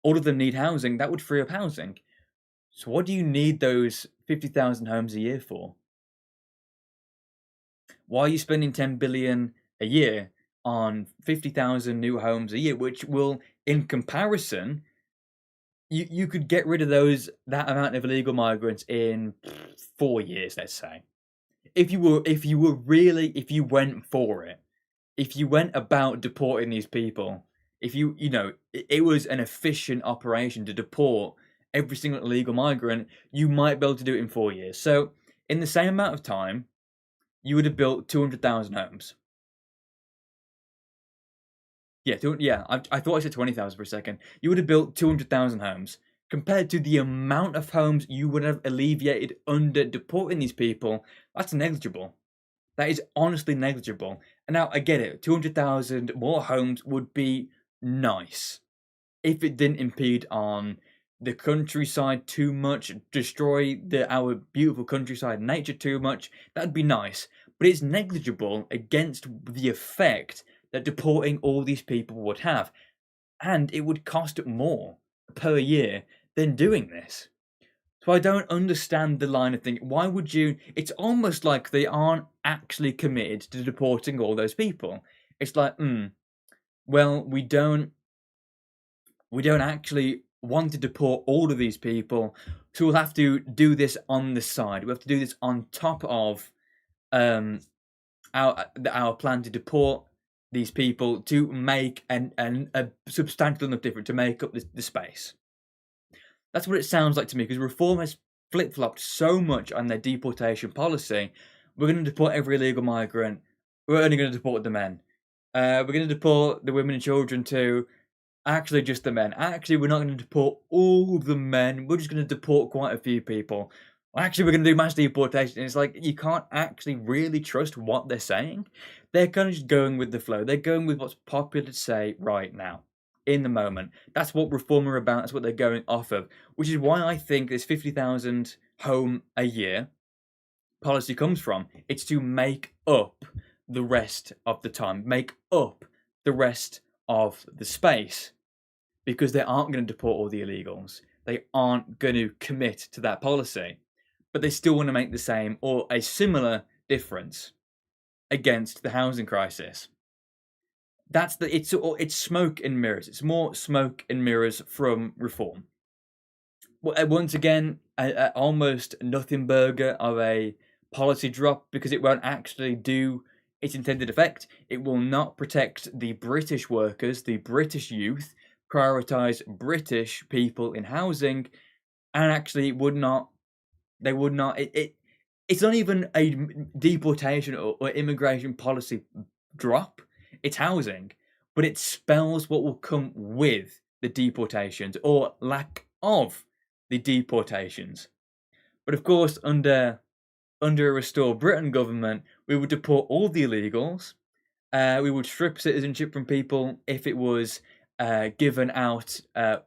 all of them need housing, that would free up housing. So what do you need those 50,000 homes a year for? Why are you spending 10 billion a year on 50,000 new homes a year, which will, in comparison, you could get rid of that amount of illegal migrants in 4 years, let's say. If you went for it, if you went about deporting these people, if it was an efficient operation to deport every single illegal migrant, you might be able to do it in 4 years. So in the same amount of time, you would have built 200,000 homes. Yeah, I thought I said 20,000 for a second. You would have built 200,000 homes compared to the amount of homes you would have alleviated under deporting these people. That's negligible. That is honestly negligible. And now I get it. 200,000 more homes would be nice if it didn't impede on the countryside too much, destroy our beautiful countryside nature too much. That'd be nice, but it's negligible against the effect that deporting all these people would have, and it would cost more per year than doing this. So I don't understand the line of thinking. Why would you? It's almost like they aren't actually committed to deporting all those people. It's like, well, we don't actually want to deport all of these people, so we'll have to do this on the side. We have to do this on top of um, our plan to deport these people to make a substantial enough difference to make up the space. That's what it sounds like to me, because Reform has flip-flopped so much on their deportation policy. We're going to deport every illegal migrant. We're only going to deport the men. We're going to deport the women and children too. Actually, just the men. Actually, we're not going to deport all the men. We're just going to deport quite a few people. Actually, we're going to do mass deportation. It's like you can't actually really trust what they're saying. They're kind of just going with the flow. They're going with what's popular to say right now, in the moment. That's what Reform are about. That's what they're going off of. Which is why I think this 50,000 home a year policy comes from. It's to make up the rest of the time. Make up the rest of the space, because they aren't going to deport all the illegals. They aren't going to commit to that policy, but they still want to make the same or a similar difference against the housing crisis. It's smoke and mirrors. It's more smoke and mirrors from Reform. Once again, almost nothing burger of a policy drop, because it won't actually do its intended effect. It will not protect the British workers, the British youth, prioritize British people in housing, and actually would not. They would not. It's not even a deportation or immigration policy drop. It's housing, but it spells what will come with the deportations or lack of the deportations. But of course, under a Restore Britain government, we would deport all the illegals. We would strip citizenship from people if it was given out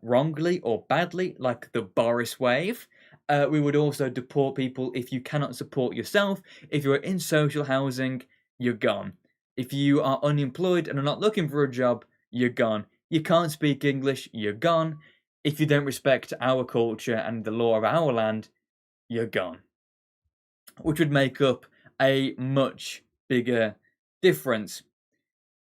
wrongly or badly, like the Boris wave. We would also deport people if you cannot support yourself. If you're in social housing, you're gone. If you are unemployed and are not looking for a job, you're gone. You can't speak English, you're gone. If you don't respect our culture and the law of our land, you're gone. Which would make up a much bigger difference.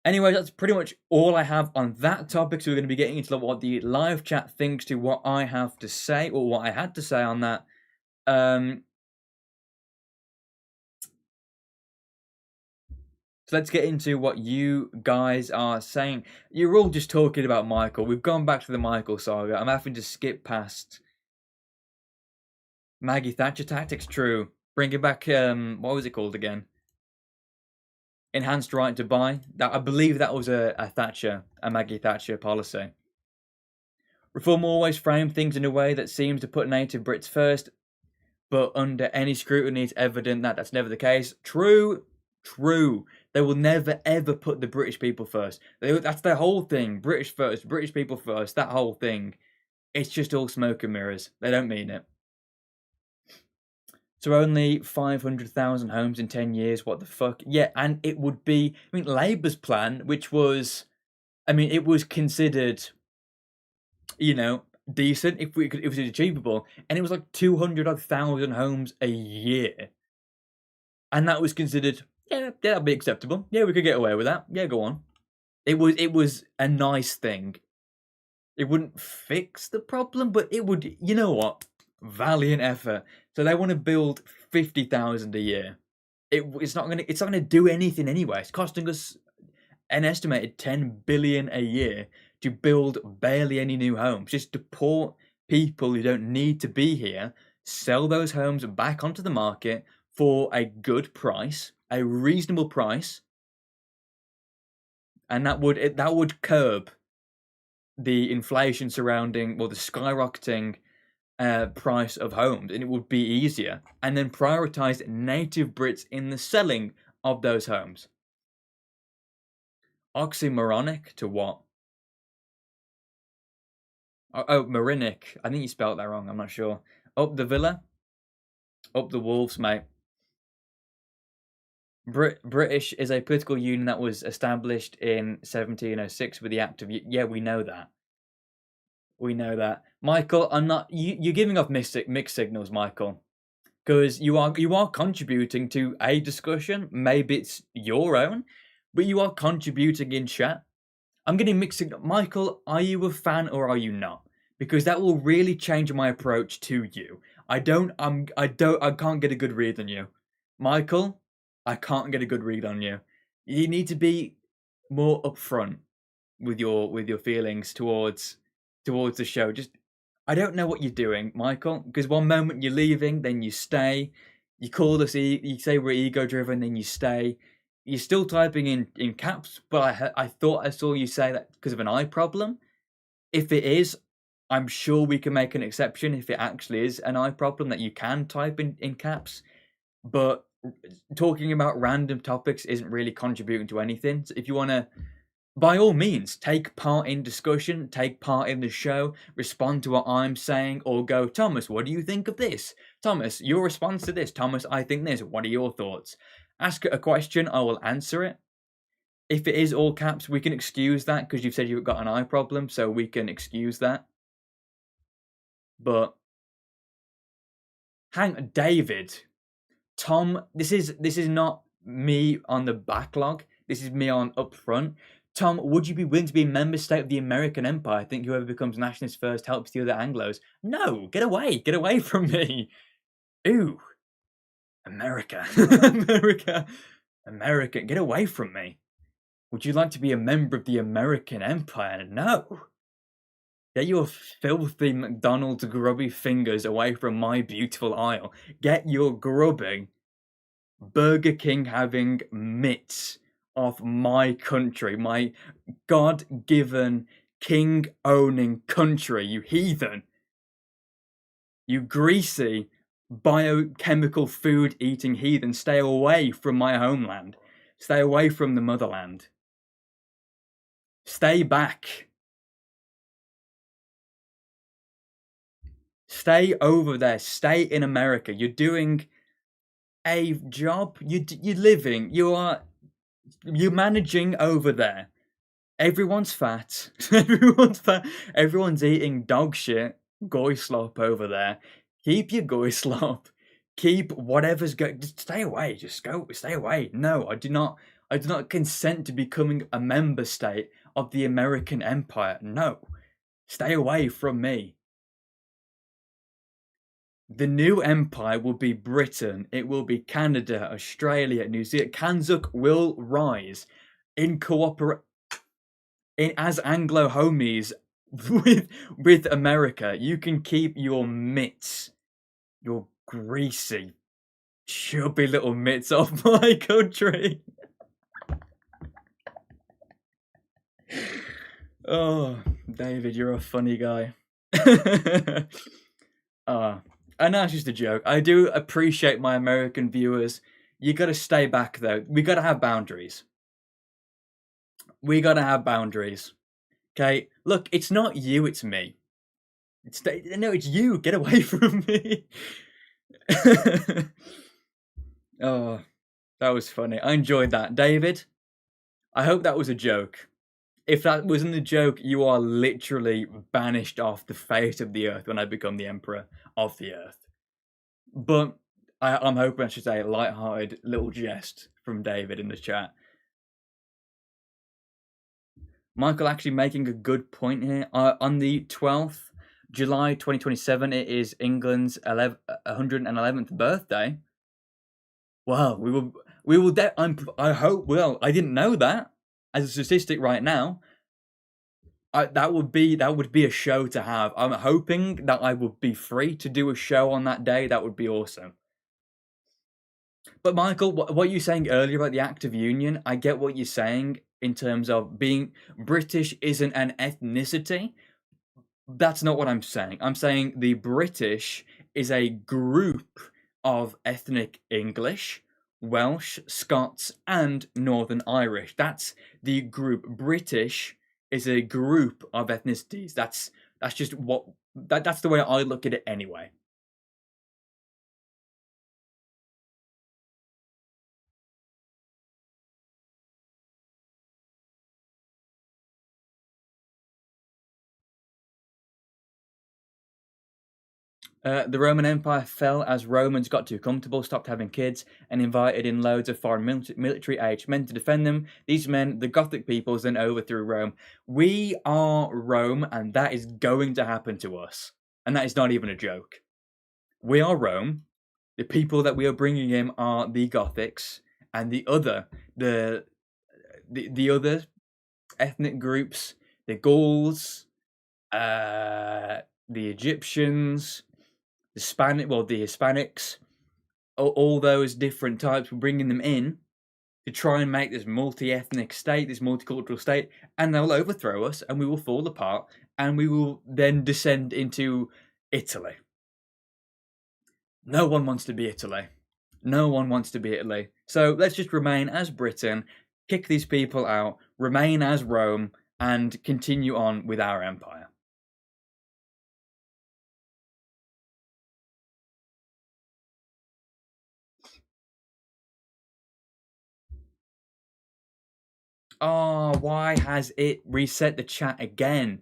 Anyway, that's pretty much all I have on that topic. So we're going to be getting into what the live chat thinks to what I have to say, or what I had to say on that. So let's get into what you guys are saying. You're all just talking about Michael. We've gone back to the Michael saga. I'm having to skip past Maggie Thatcher tactics. True. Bringing back, what was it called again? Enhanced right to buy. That, I believe that was a Maggie Thatcher policy. Reform always framed things in a way that seems to put native Brits first, but under any scrutiny it's evident that that's never the case. True. They will never ever put the British people first. That's their whole thing. British first, British people first, that whole thing. It's just all smoke and mirrors. They don't mean it. So only 500,000 homes in 10 years, what the fuck? Yeah, and it would be, Labour's plan, which was, it was considered, decent if it was achievable, and it was like 200,000 homes a year. And that was considered, yeah, that'd be acceptable. Yeah, we could get away with that. Yeah, go on. It was a nice thing. It wouldn't fix the problem, but it would, you know what? Valiant effort. So they want to build 50,000 a year. It's not gonna do anything anyway. It's costing us an estimated 10 billion a year to build barely any new homes. Just deport people who don't need to be here, sell those homes back onto the market, for a good price, a reasonable price, and that would curb the inflation surrounding, well, the skyrocketing price of homes, and it would be easier. And then prioritize native Brits in the selling of those homes. Oxymoronic to what? Oh, Marinic. I think you spelled that wrong. I'm not sure. Up the villa, up the wolves, mate. British is a political union that was established in 1706 with the Act of. Yeah, we know that. We know that, Michael. I'm not. You're giving off mixed signals, Michael, because you are contributing to a discussion. Maybe it's your own, but you are contributing in chat. I'm getting mixed signals. Michael, are you a fan or are you not? Because that will really change my approach to you. I can't get a good read on you. Michael, I can't get a good read on you. You need to be more upfront with your feelings towards the show. Just I don't know what you're doing, Michael, because one moment you're leaving, then you stay. You call us you say we're ego driven, then you stay. You're still typing in caps, but I thought I saw you say that because of an eye problem. If it is, I'm sure we can make an exception if it actually is an eye problem that you can type in caps. But talking about random topics isn't really contributing to anything. So if you want to, by all means, take part in discussion, take part in the show, respond to what I'm saying, or go, Thomas, what do you think of this? Thomas, your response to this. Thomas, I think this. What are your thoughts? Ask a question, I will answer it. If it is all caps, we can excuse that because you've said you've got an eye problem, so we can excuse that. But David, Tom, this is not me on the backlog. This is me on upfront. Tom, would you be willing to be a member state of the American Empire? I think whoever becomes nationalist first helps the other Anglos. No, get away from me. Ooh, America, America, get away from me. Would you like to be a member of the American Empire? No. Get your filthy McDonald's grubby fingers away from my beautiful aisle. Get your grubbing Burger King having mitts off my country, my God-given king-owning country, you heathen. You greasy, biochemical food-eating heathen, stay away from my homeland. Stay away from the motherland. Stay back. Stay over there. Stay in America. You're doing a job. You're living. You're managing over there. Everyone's fat. Everyone's fat. Everyone's eating dog shit. Goy slop over there. Keep your goy slop. Keep whatever's going. Just stay away. Just go. Stay away. No, I do not. I do not consent to becoming a member state of the American Empire. No, stay away from me. The new empire will be Britain. It will be Canada, Australia, New Zealand. Kanzuk will rise in as Anglo homies with America. You can keep your mitts, your greasy, chubby little mitts off my country. Oh, David, you're a funny guy. I know it's just a joke. I do appreciate my American viewers. You gotta stay back though. We gotta have boundaries. We gotta have boundaries. Okay? Look, it's not you, it's me. No, it's you. Get away from me. Oh, that was funny. I enjoyed that. David, I hope that was a joke. If that wasn't a joke, you are literally banished off the face of the earth when I become the emperor of the earth. But I'm hoping I should say a light-hearted little jest from David in the chat. Michael actually making a good point here. On the 12th July 2027, it is England's 111th birthday. Well, we will. I hope. Well, I didn't know that as a statistic right now. That would be a show to have. I'm hoping that I would be free to do a show on that day. That would be awesome. But Michael, what you saying earlier about the Act of Union, I get what you're saying in terms of being British isn't an ethnicity. That's not what I'm saying. I'm saying the British is a group of ethnic English, Welsh, Scots, and Northern Irish. That's the group. British is a group of ethnicities. That's just that's the way I look at it anyway. The Roman Empire fell as Romans got too comfortable, stopped having kids, and invited in loads of foreign military-aged men to defend them. These men, the Gothic peoples, then overthrew Rome. We are Rome, and that is going to happen to us. And that is not even a joke. We are Rome. The people that we are bringing in are the Gothics, and the the other ethnic groups, the Gauls, the Egyptians, the Hispanics, all those different types. We're bringing them in to try and make this multi-ethnic state, this multicultural state, and they'll overthrow us, and we will fall apart, and we will then descend into Italy. No one wants to be Italy. No one wants to be Italy. So let's just remain as Britain, kick these people out, remain as Rome, and continue on with our empire. Oh, why has it reset the chat again?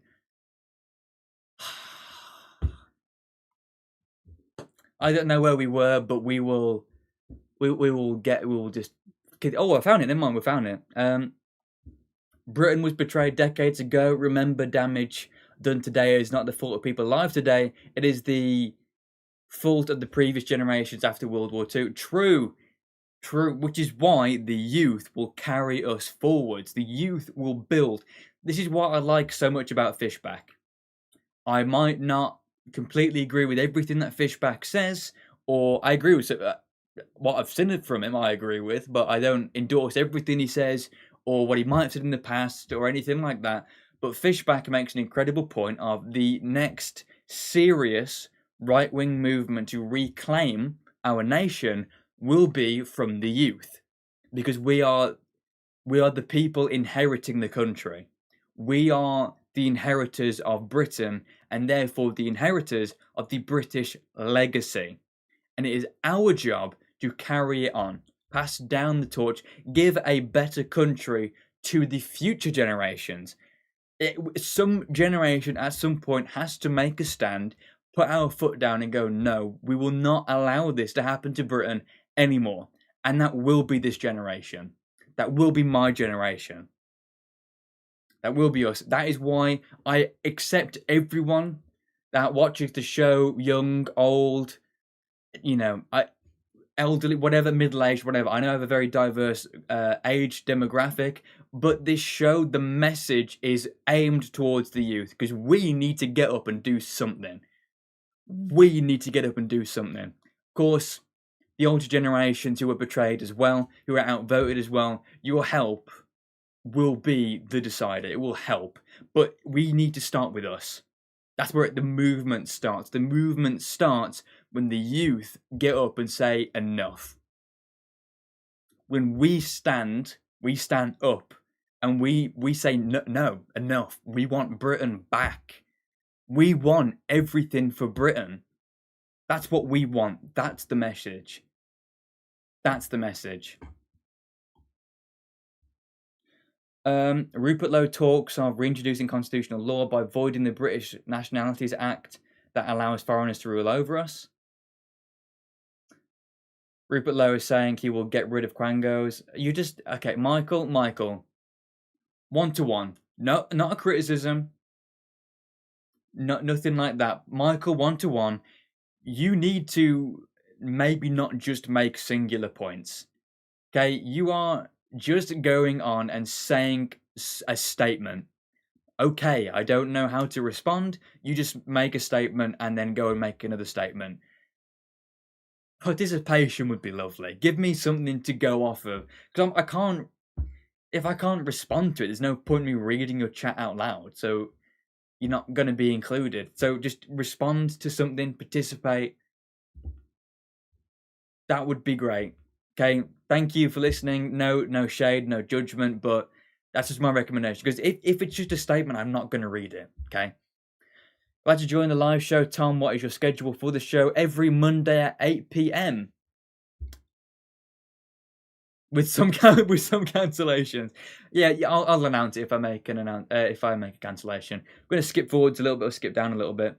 I don't know where we were, but we will just. Oh, I found it. Never mind, we found it. Britain was betrayed decades ago. Remember, damage done today is not the fault of people alive today. It is the fault of the previous generations after World War II. True, true. Which is why the youth will carry us forwards. The youth will build. This is what I like so much about Fishback. I might not completely agree with everything that Fishback says, or I agree with what I've seen from him. I agree with, but I don't endorse everything he says or what he might have said in the past or anything like that. But Fishback makes an incredible point of the next serious right-wing movement to reclaim our nation will be from the youth, because we are the people inheriting the country. We are the inheritors of Britain, and therefore the inheritors of the British legacy. And it is our job to carry it on, pass down the torch, give a better country to the future generations. Some generation at some point has to make a stand, put our foot down, and go, no, we will not allow this to happen to Britain anymore. And that will be this generation. That will be my generation. That will be us. That is why I accept everyone that watches the show, young, old, elderly, whatever, middle aged, whatever. I know I have a very diverse age demographic, but this show, the message is aimed towards the youth, because we need to get up and do something. We need to get up and do something. Of course, the older generations who are betrayed as well, who are outvoted as well, your help will be the decider. It will help. But we need to start with us. That's where the movement starts. The movement starts when the youth get up and say enough. When we stand up, and we say no, enough. We want Britain back. We want everything for Britain. That's what we want. That's the message. That's the message. Rupert Lowe talks of reintroducing constitutional law by voiding the British Nationalities Act that allows foreigners to rule over us. Rupert Lowe is saying he will get rid of Quangos. Okay, Michael, 1-to-1. No, not a criticism. Nothing like that. Michael, 1-to-1. You need to maybe not just make singular points. Okay, you are just going on and saying a statement. Okay, I don't know how to respond. You just make a statement and then go and make another statement. Participation would be lovely. Give me something to go off of. Because I can't, if I can't respond to it, there's no point in me reading your chat out loud. So you're not going to be included. So just respond to something, participate. That would be great. Okay, thank you for listening. No shade, no judgment, but that's just my recommendation. Because if it's just a statement, I'm not going to read it. Okay. Glad to join the live show, Tom. What is your schedule for the show? Every Monday at 8 p.m. with some cancellations. Yeah, I'll announce it if I make a cancellation. I'm going to skip forwards a little bit or skip down a little bit.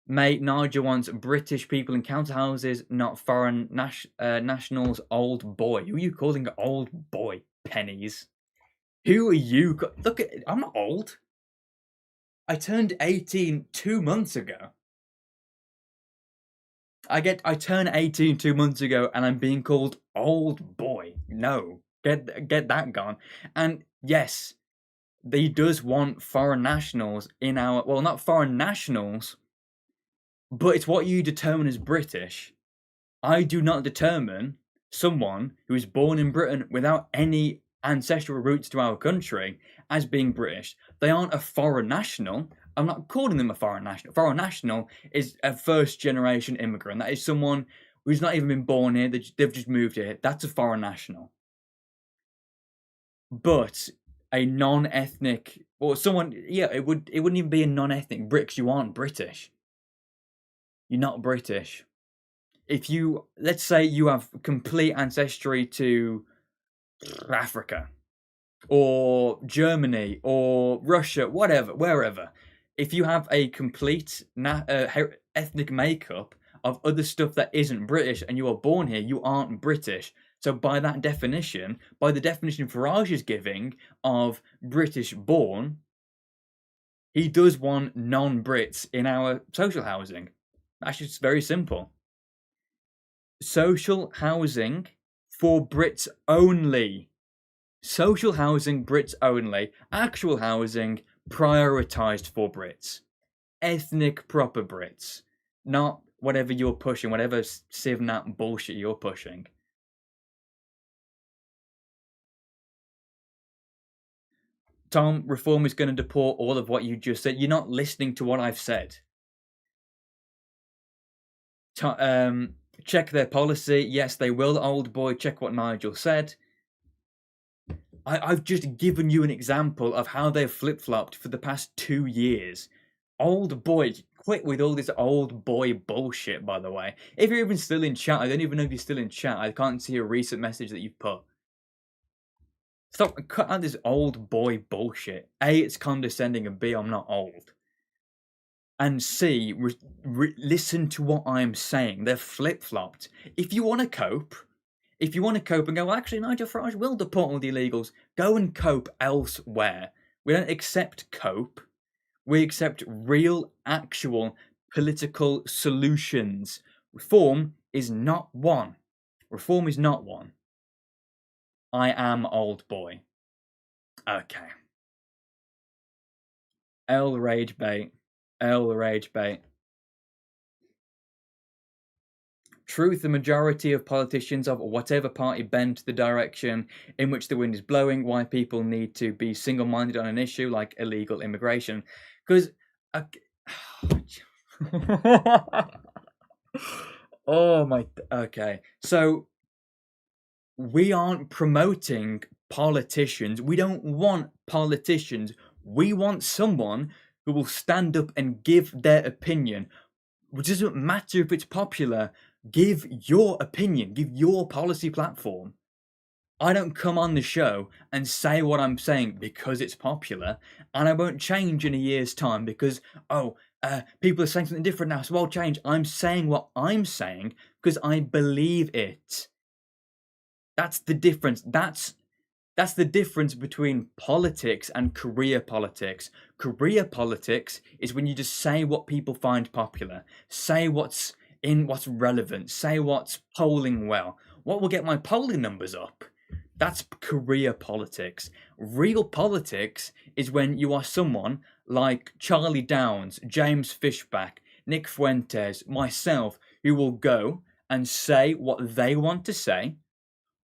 Mate, Nigel wants British people in council houses, not foreign nationals. Old boy. Who are you calling old boy? Pennies. Who are you? Look, I'm not old. I turned 18 2 months ago. I turn 18 2 months ago, and I'm being called old boy. No, get that gone. And yes, he does want foreign nationals in our. Well, not foreign nationals. But it's what you determine as British. I do not determine someone who is born in Britain without any ancestral roots to our country as being British. They aren't a foreign national. I'm not calling them a foreign national. Foreign national is a first generation immigrant. That is someone who's not even been born here. They've just moved here. That's a foreign national. But a non-ethnic or someone, yeah, it wouldn't even be a non-ethnic Brits. You aren't British. You're not British. If you, let's say you have complete ancestry to Africa or Germany or Russia, whatever, wherever, if you have a complete ethnic makeup of other stuff that isn't British and you are born here, you aren't British. So by that definition, by the definition Farage is giving of British born, he does want non-Brits in our social housing. Actually, it's very simple. Social housing for Brits only. Social housing, Brits only. Actual housing, prioritised for Brits. Ethnic proper Brits. Not whatever you're pushing, whatever Civnat bullshit you're pushing. Tom, Reform is going to deport all of what you just said. You're not listening to what I've said. Check their policy. Yes, they will, old boy. Check what Nigel said. I've just given you an example of how they've flip-flopped for the past 2 years. Old boy, quit with all this old boy bullshit, by the way. If you're even still in chat, I don't even know if you're still in chat. I can't see a recent message that you've put. Stop, cut out this old boy bullshit. A, it's condescending, and B, I'm not old. And C, listen to what I'm saying. They're flip-flopped. If you want to cope and go, well, actually, Nigel Farage will deport all the illegals, go and cope elsewhere. We don't accept cope. We accept real, actual political solutions. Reform is not one. Reform is not one. I am old boy. Okay. L rage bait. Truth, the majority of politicians of whatever party bend to the direction in which the wind is blowing, why people need to be single-minded on an issue like illegal immigration. Because... oh my... Okay. So, we aren't promoting politicians. We don't want politicians. We want someone who will stand up and give their opinion. It doesn't matter if it's popular. Give your opinion. Give your policy platform. I don't come on the show and say what I'm saying because it's popular, and I won't change in a year's time because, people are saying something different now, so I'll change. I'm saying what I'm saying because I believe it. That's the difference. That's the difference between politics and career politics. Career politics is when you just say what people find popular, say what's relevant, say what's polling well. What will get my polling numbers up? That's career politics. Real politics is when you are someone like Charlie Downs, James Fishback, Nick Fuentes, myself, who will go and say what they want to say,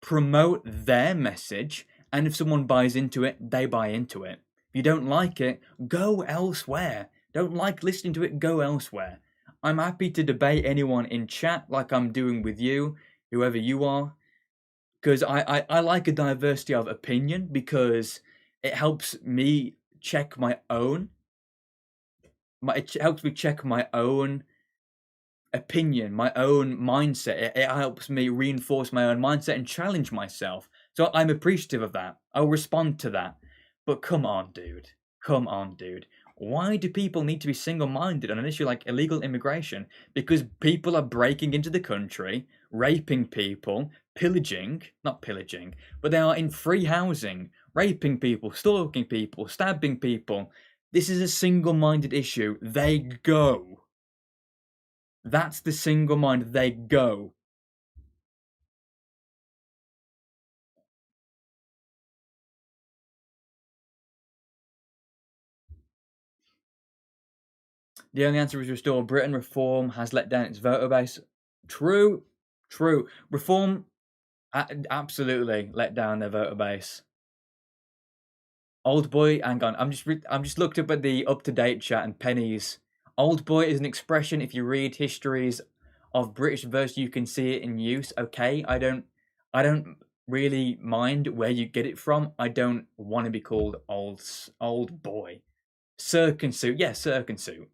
promote their message, and if someone buys into it, they buy into it. If you don't like it, go elsewhere. Don't like listening to it, go elsewhere. I'm happy to debate anyone in chat like I'm doing with you, whoever you are, because I like a diversity of opinion because it helps me check my own. It helps me check my own opinion, my own mindset. It helps me reinforce my own mindset and challenge myself. So I'm appreciative of that. I'll respond to that. But come on, dude. Come on, dude. Why do people need to be single-minded on an issue like illegal immigration? Because people are breaking into the country, raping people, not pillaging, but they are in free housing, raping people, stalking people, stabbing people. This is a single-minded issue. They go. That's the single mind. They go. The only answer is restore Britain. Reform has let down its voter base. True. Reform absolutely let down their voter base. Old boy, hang on. I'm just looked up at the up-to-date chat and pennies. Old boy is an expression. If you read histories of British verse, you can see it in use. Okay, I don't really mind where you get it from. I don't want to be called old boy. Circumsuit, yeah, circumsuit.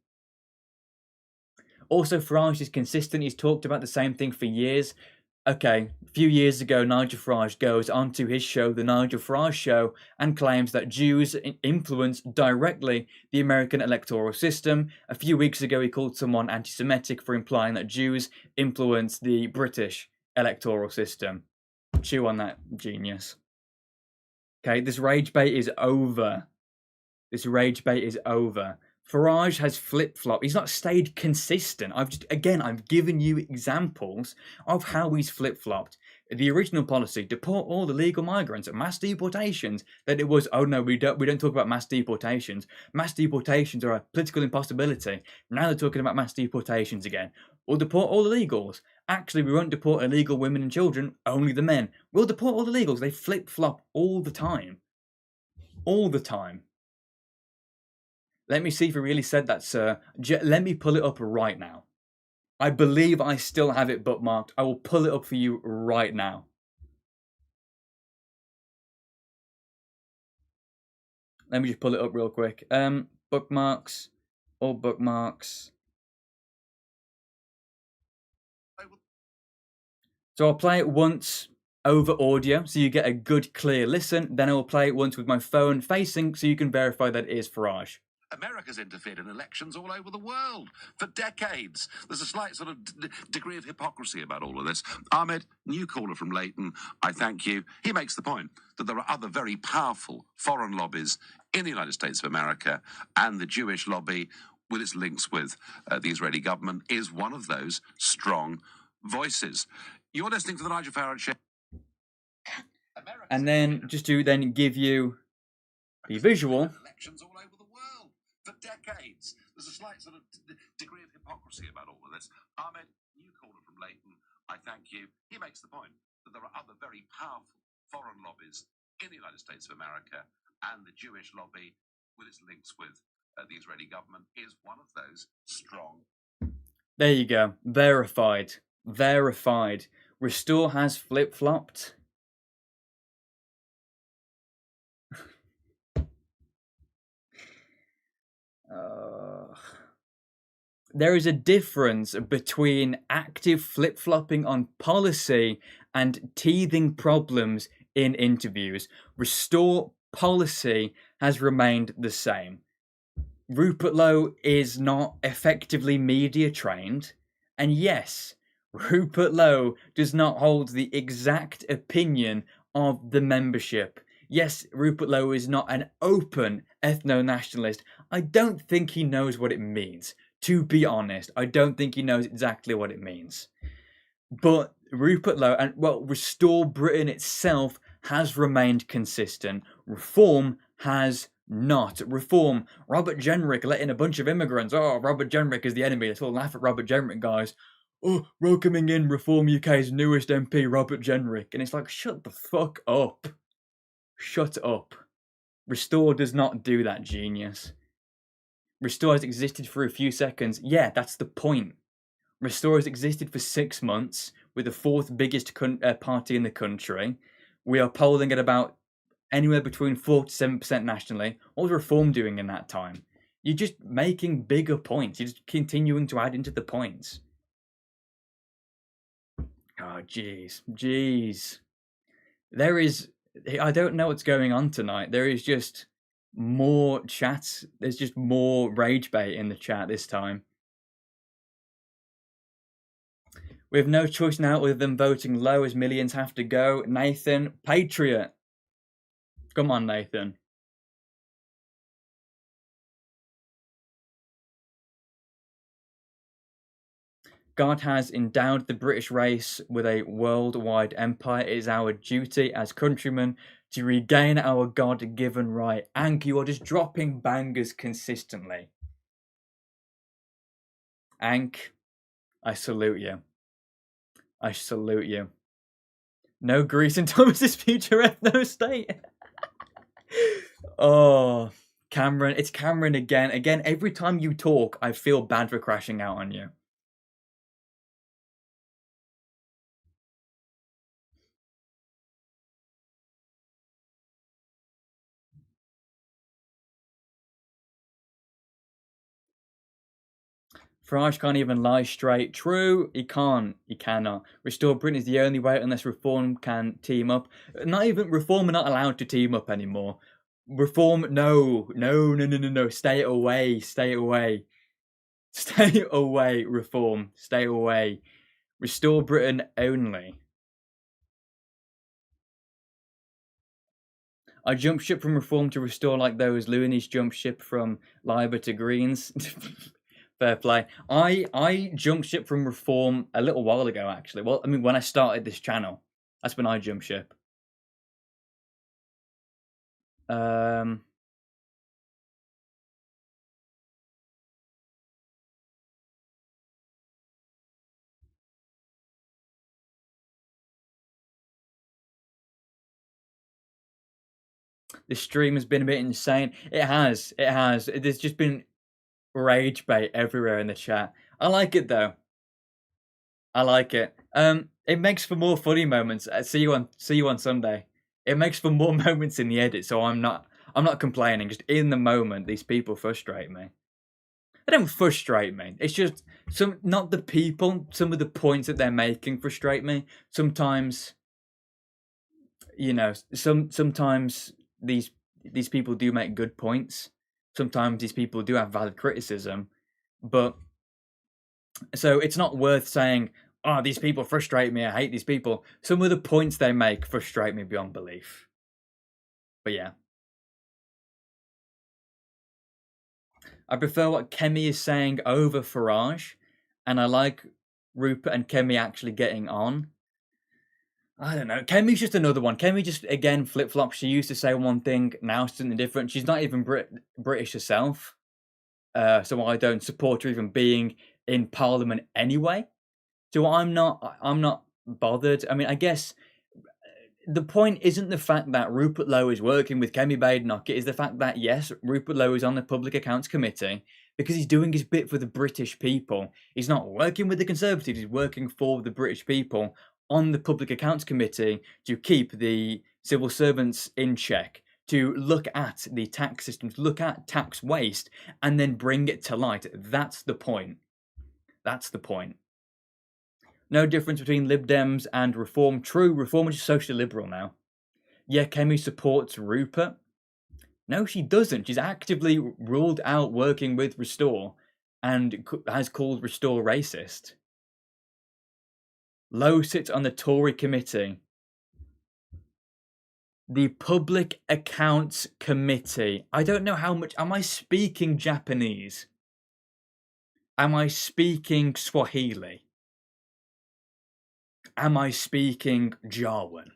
Also, Farage is consistent. He's talked about the same thing for years. Okay, a few years ago, Nigel Farage goes onto his show, The Nigel Farage Show, and claims that Jews influence directly the American electoral system. A few weeks ago, he called someone anti-Semitic for implying that Jews influence the British electoral system. Chew on that, genius. Okay, this rage bait is over. This rage bait is over. Farage has flip-flopped. He's not stayed consistent. I've given you examples of how he's flip-flopped. The original policy, deport all the legal migrants, mass deportations, that it was, oh no, we don't talk about mass deportations. Mass deportations are a political impossibility. Now they're talking about mass deportations again. We'll deport all the illegals. Actually, we won't deport illegal women and children, only the men. We'll deport all the illegals. They flip-flop all the time. All the time. Let me see if he really said that, sir. Let me pull it up right now. I believe I still have it bookmarked. I will pull it up for you right now. Let me just pull it up real quick. Bookmarks. All bookmarks. So I'll play it once over audio so you get a good clear listen. Then I will play it once with my phone facing so you can verify that it is Farage. America's interfered in elections all over the world for decades. There's a slight sort of degree of hypocrisy about all of this. Ahmed, new caller from Leighton, I thank you. He makes the point that there are other very powerful foreign lobbies in the United States of America, and the Jewish lobby, with its links with the Israeli government, is one of those strong voices. You're listening to the Nigel Farage Show. And then, just to then give you the visual. Elections all over the world for decades. There's a slight sort of degree of hypocrisy about all of this. Ahmed, new caller from Leighton, I thank you. He makes the point that there are other very powerful foreign lobbies in the United States of America, and the Jewish lobby, with its links with the Israeli government, is one of those strong. There you go. Verified. Verified. Restore has flip-flopped. There is a difference between active flip-flopping on policy and teething problems in interviews. Restore policy has remained the same. Rupert Lowe is not effectively media trained, and yes, Rupert Lowe does not hold the exact opinion of the membership. Yes, Rupert Lowe is not an open ethno-nationalist. I don't think he knows what it means. To be honest, I don't think he knows exactly what it means. But Rupert Lowe, and Restore Britain itself has remained consistent. Reform has not. Reform. Robert Jenrick letting a bunch of immigrants. Oh, Robert Jenrick is the enemy. Let's all laugh at Robert Jenrick, guys. Oh, welcoming in Reform UK's newest MP, Robert Jenrick. And it's like, shut the fuck up. Shut up. Restore does not do that, genius. Restore has existed for a few seconds. Yeah, that's the point. Restore has existed for 6 months with the fourth biggest party in the country. We are polling at about anywhere between 4 to 7% nationally. What was Reform doing in that time? You're just making bigger points. You're just continuing to add into the points. Oh, jeez. There is... I don't know what's going on tonight. There is just more chats. There's just more rage bait in the chat this time. We have no choice now other than voting low as millions have to go. Nathan, Patriot. Come on, Nathan. God has endowed the British race with a worldwide empire. It is our duty as countrymen to regain our God-given right. Ank, you are just dropping bangers consistently. Ank, I salute you. I salute you. No Greece in Thomas's future ethno state. Oh, Cameron. It's Cameron again. Again, every time you talk, I feel bad for crashing out on you. Farage can't even lie straight. True, he can't. He cannot. Restore Britain is the only way unless Reform can team up. Not even Reform are not allowed to team up anymore. Reform, no. Stay away. Stay away. Stay away, Reform. Stay away. Restore Britain only. I jump ship from Reform to Restore like those loonies jump ship from Labour to Greens. Fair play. I jumped ship from Reform a little while ago, actually. Well, I mean, when I started this channel, that's when I jumped ship. The stream has been a bit insane. It has. There's just been rage bait everywhere in the chat. I like it though. I like it. It makes for more funny moments. See you on Sunday. It makes for more moments in the edit, so I'm not complaining. Just in the moment, these people frustrate me. They don't frustrate me. It's just not the people. Some of the points that they're making frustrate me. Sometimes, sometimes these people do make good points. Sometimes these people do have valid criticism, but so it's not worth saying, "Oh, these people frustrate me. I hate these people." Some of the points they make frustrate me beyond belief. But yeah, I prefer what Kemi is saying over Farage, and I like Rupert and Kemi actually getting on. I don't know. Kemi's just another one. Kemi just, again, flip-flops. She used to say one thing, now something different. She's not even British herself. So I don't support her even being in Parliament anyway. So I'm not bothered. I mean, I guess the point isn't the fact that Rupert Lowe is working with Kemi Badenoch. It is the fact that, yes, Rupert Lowe is on the Public Accounts Committee because he's doing his bit for the British people. He's not working with the Conservatives. He's working for the British people on the Public Accounts Committee to keep the civil servants in check, to look at the tax system, to look at tax waste, and then bring it to light. That's the point. That's the point. No difference between Lib Dems and Reform. True, Reform is social liberal now. Yeah, Kemi supports Rupert. No, she doesn't. She's actively ruled out working with Restore and has called Restore racist. Lowe sits on the Tory committee. The Public Accounts Committee. I don't know how much. Am I speaking Japanese? Am I speaking Swahili? Am I speaking Jawan?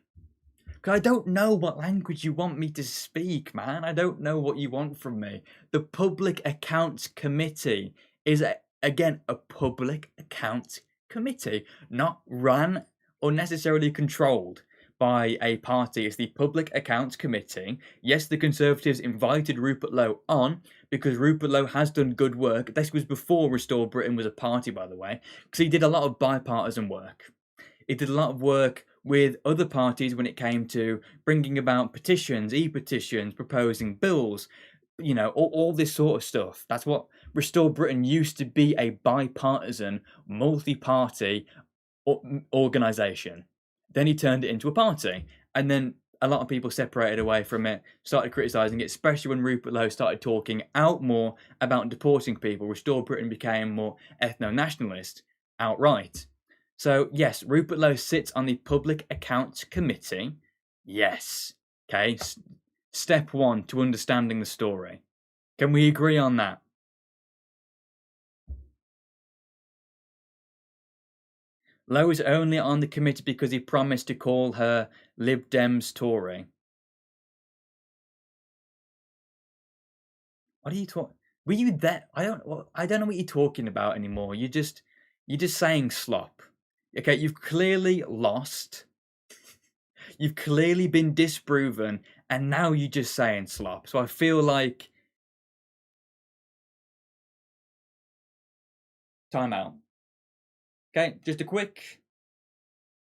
'Cause I don't know what language you want me to speak, man. I don't know what you want from me. The Public Accounts Committee is, again, a public accounts committee, not run or necessarily controlled by a party. It's the Public Accounts Committee. Yes, the Conservatives invited Rupert Lowe on because Rupert Lowe has done good work. This was before Restore Britain was a party, by the way, because he did a lot of bipartisan work. He did a lot of work with other parties when it came to bringing about petitions, e-petitions, proposing bills, all this sort of stuff. That's what Restore Britain used to be, a bipartisan, multi-party organisation. Then he turned it into a party, and then a lot of people separated away from it, started criticising it, especially when Rupert Lowe started talking out more about deporting people. Restore Britain became more ethno-nationalist outright. So, yes, Rupert Lowe sits on the Public Accounts Committee. Yes. Okay, step one to understanding the story. Can we agree on that? Lowe is only on the committee because he promised to call her Lib Dems Tory. What are you talking? Were you there? I don't know what you're talking about anymore. You're just saying slop. Okay, you've clearly lost. You've clearly been disproven, and now you're just saying slop. So I feel like time out. Okay, just a quick.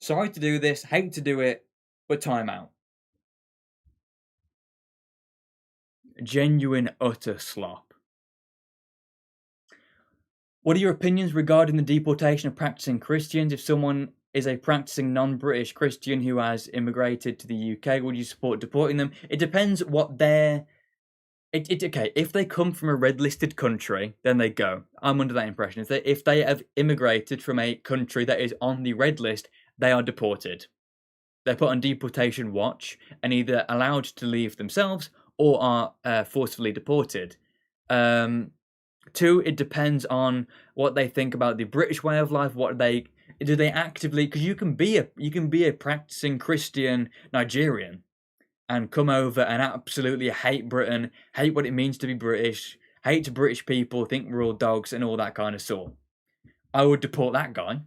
Sorry to do this, hate to do it, but time out. Genuine utter slop. What are your opinions regarding the deportation of practicing Christians? If someone is a practicing non-British Christian who has immigrated to the UK, would you support deporting them? It depends what their... okay, if they come from a red-listed country, then they go. I'm under that impression. If they have immigrated from a country that is on the red list, they are deported. They're put on deportation watch and either allowed to leave themselves or are forcefully deported. Two, it depends on what they think about the British way of life. Do they actively? Because you can be a practicing Christian Nigerian and come over and absolutely hate Britain, hate what it means to be British, hate British people, think we're all dogs and all that kind of sort. I would deport that guy.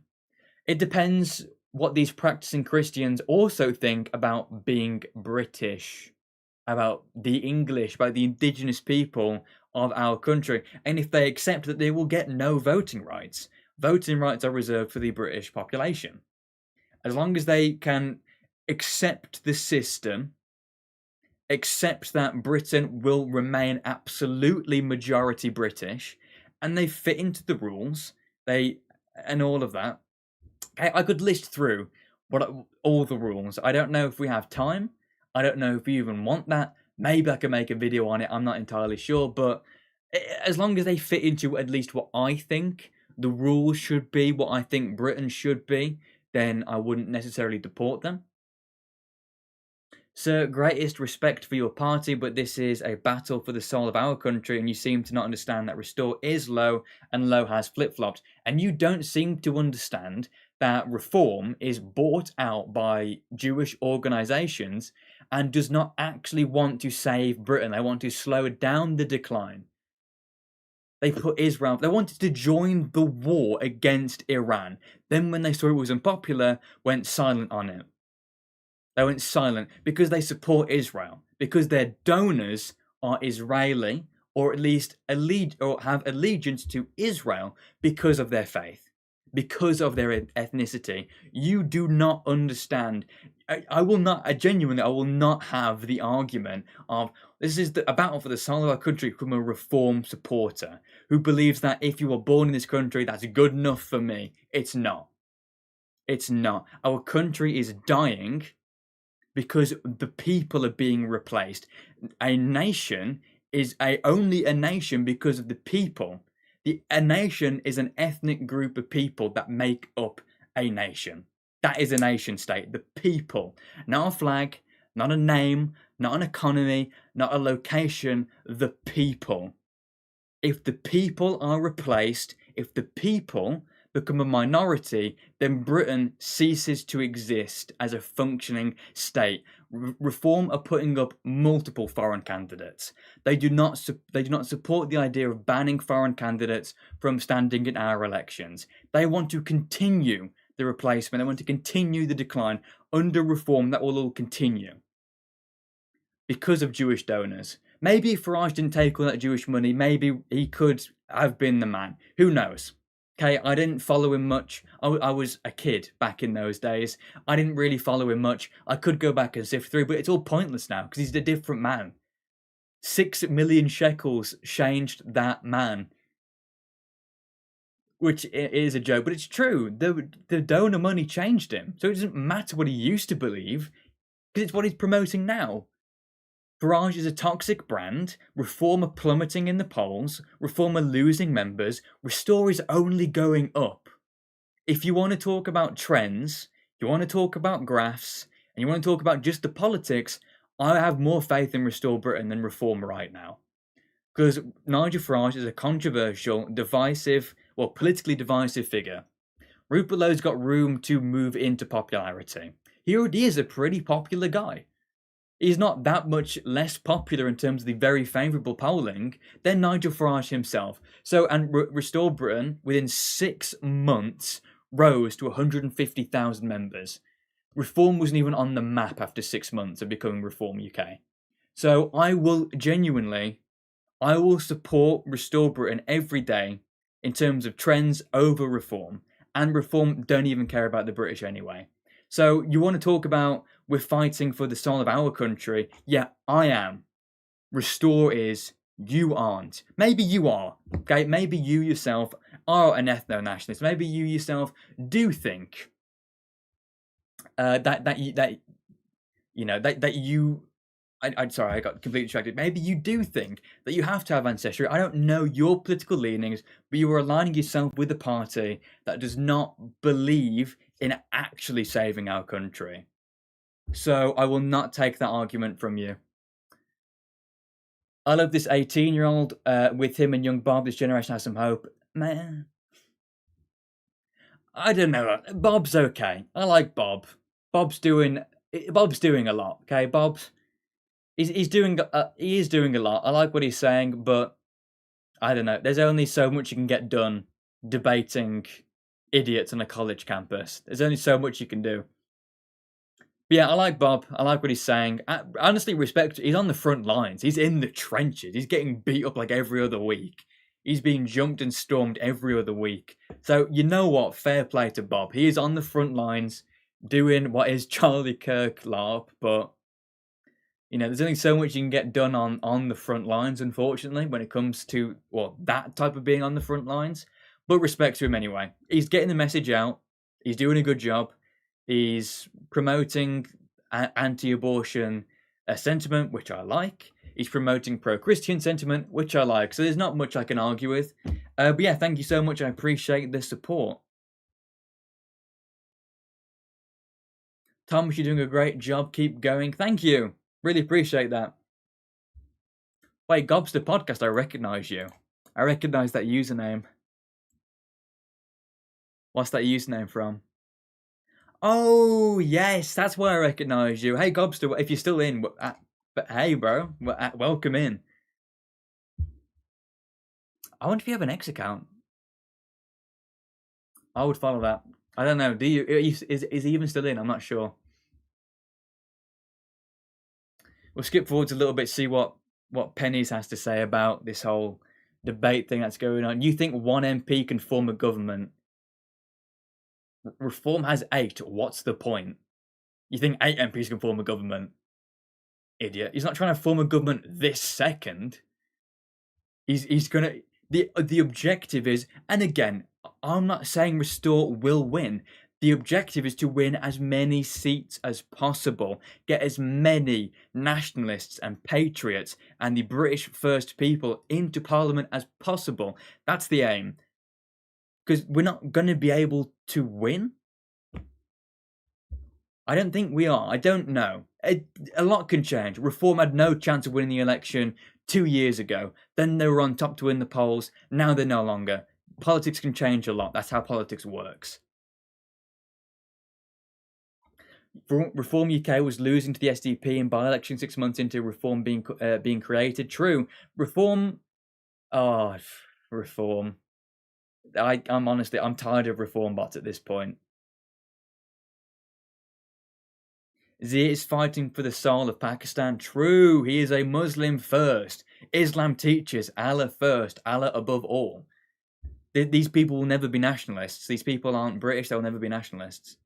It depends what these practicing Christians also think about being British, about the English, about the indigenous people of our country, and if they accept that they will get no voting rights. Voting rights are reserved for the British population. As long as they can accept the system, accept that Britain will remain absolutely majority British, and they fit into the rules, and all of that. I could list through all the rules. I don't know if we have time. I don't know if you even want that. Maybe I can make a video on it. I'm not entirely sure. But as long as they fit into at least what I think the rules should be, what I think Britain should be, then I wouldn't necessarily deport them. Sir, greatest respect for your party, but this is a battle for the soul of our country, and you seem to not understand that Restore is Lowe, and Lowe has flip-flopped. And you don't seem to understand that Reform is bought out by Jewish organisations and does not actually want to save Britain. They want to slow down the decline. They put Israel... They wanted to join the war against Iran. Then when they saw it was unpopular, went silent on it. They went silent because they support Israel, because their donors are Israeli, or at least have allegiance to Israel because of their faith, because of their ethnicity. You do not understand. I will not have the argument of this is a battle for the soul of our country from a Reform supporter who believes that if you were born in this country, that's good enough for me. It's not. It's not. Our country is dying because the people are being replaced. A nation is only a nation because of the people. A nation is an ethnic group of people that make up a nation. That is a nation state. The people, not a flag, not a name, not an economy, not a location. The people. If the people are replaced, if the people become a minority, then Britain ceases to exist as a functioning state. Reform are putting up multiple foreign candidates. They do not support the idea of banning foreign candidates from standing in our elections. They want to continue the replacement. They want to continue the decline. Under Reform, that will all continue because of Jewish donors. Maybe if Farage didn't take all that Jewish money, maybe he could have been the man. Who knows? Okay, I didn't follow him much. I was a kid back in those days. I didn't really follow him much. I could go back and sift through, but it's all pointless now because he's a different man. 6 million shekels changed that man. Which is a joke, but it's true. The donor money changed him. So it doesn't matter what he used to believe, because it's what he's promoting now. Farage is a toxic brand. Reform are plummeting in the polls. Reform are losing members. Restore is only going up. If you want to talk about trends, you want to talk about graphs, and you want to talk about just the politics, I have more faith in Restore Britain than Reform right now. Because Nigel Farage is a controversial, divisive, politically divisive figure. Rupert Lowe's got room to move into popularity. He already is a pretty popular guy. He's not that much less popular in terms of the very favourable polling than Nigel Farage himself. So, and Restore Britain, within 6 months, rose to 150,000 members. Reform wasn't even on the map after 6 months of becoming Reform UK. So I will support Restore Britain every day in terms of trends over Reform. And Reform don't even care about the British anyway. So you want to talk about we're fighting for the soul of our country? Yeah, I am. Restore is, you aren't. Maybe you are. Okay, maybe you yourself are an ethno-nationalist. Maybe you yourself do think sorry, I got completely distracted. Maybe you do think that you have to have ancestry. I don't know your political leanings, but you are aligning yourself with a party that does not believe in actually saving our country. So I will not take that argument from you. I love this 18-year-old. With him and young Bob, this generation has some hope. Man, I don't know. Bob's okay. I like Bob. Bob's doing a lot. Okay, he is doing a lot. I like what he's saying, but I don't know. There's only so much you can get done debating idiots on a college campus. There's only so much you can do. But yeah, I like Bob. I like what he's saying. I honestly respect. He's on the front lines. He's in the trenches. He's getting beat up like every other week. He's being jumped and stormed every other week. So you know what? Fair play to Bob. He is on the front lines doing what is Charlie Kirk LARP, but there's only so much you can get done on the front lines, unfortunately, when it comes to that type of being on the front lines. But respect to him anyway. He's getting the message out. He's doing a good job. He's promoting anti-abortion sentiment, which I like. He's promoting pro-Christian sentiment, which I like. So there's not much I can argue with. But yeah, thank you so much. I appreciate the support. Thomas, you're doing a great job. Keep going. Thank you. Really appreciate that. Wait, Gobster Podcast, I recognise you. I recognise that username. What's that username from? Oh, yes, that's where I recognise you. Hey, Gobster, if you're still in, but hey, bro, welcome in. I wonder if you have an X account. I would follow that. I don't know. Do you? Is he even still in? I'm not sure. We'll skip forward a little bit, see what Pennies has to say about this whole debate thing that's going on. You think one MP can form a government? Reform has 8. What's the point? You think 8 MPs can form a government? Idiot. He's not trying to form a government this second. He's gonna... The objective is... And again, I'm not saying Restore will win. The objective is to win as many seats as possible. Get as many nationalists and patriots and the British first people into Parliament as possible. That's the aim. Because we're not going to be able to win. I don't think we are. I don't know. A lot can change. Reform had no chance of winning the election 2 years ago. Then they were on top to win the polls. Now they're no longer. politics can change a lot. That's how politics works. Reform UK was losing to the SDP in by-election 6 months into Reform being created. True. Reform. Oh, Reform. I'm honestly, I'm tired of Reform bots at this point. Zia is fighting for the soul of Pakistan. True, he is a Muslim first. Islam teaches Allah first, Allah above all. These people will never be nationalists. These people aren't British, they'll never be nationalists.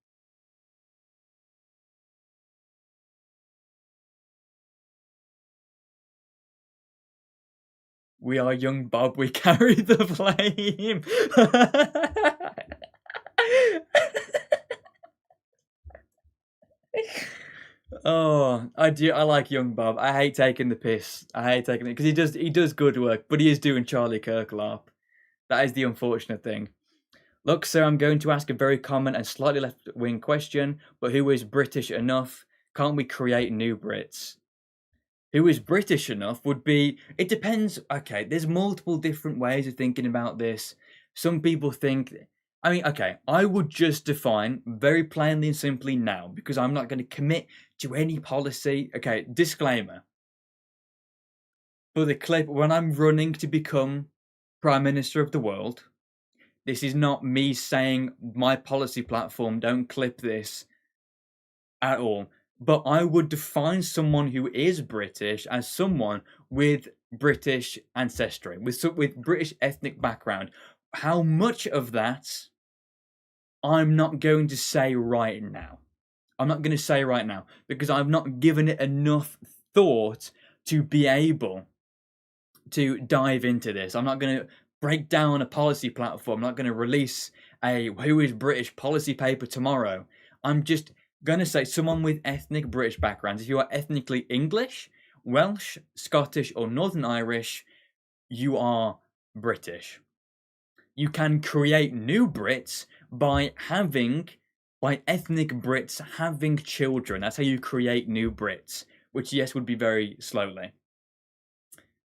We are young Bob, we carry the flame. Oh, I do. I like young Bob. I hate taking the piss. I hate taking it because he does good work, but he is doing Charlie Kirk LARP. That is the unfortunate thing. Look, sir, I'm going to ask a very common and slightly left-wing question, but who is British enough? Can't we create new Brits? Who is British enough would be... It depends. Okay, there's multiple different ways of thinking about this. Some people think... I mean, okay, I would just define very plainly and simply now, because I'm not going to commit to any policy. Okay, disclaimer. For the clip, when I'm running to become Prime Minister of the world, this is not me saying my policy platform, don't clip this at all. But I would define someone who is British as someone with British ancestry, with British ethnic background. How much of that, I'm not going to say right now. I'm not going to say right now because I've not given it enough thought to be able to dive into this. I'm not going to break down a policy platform. I'm not going to release a who is British policy paper tomorrow. I'm just going to say someone with ethnic British backgrounds. If you are ethnically English, Welsh, Scottish, or Northern Irish, you are British. You can create new Brits by ethnic Brits having children. That's how you create new Brits, which, yes, would be very slowly.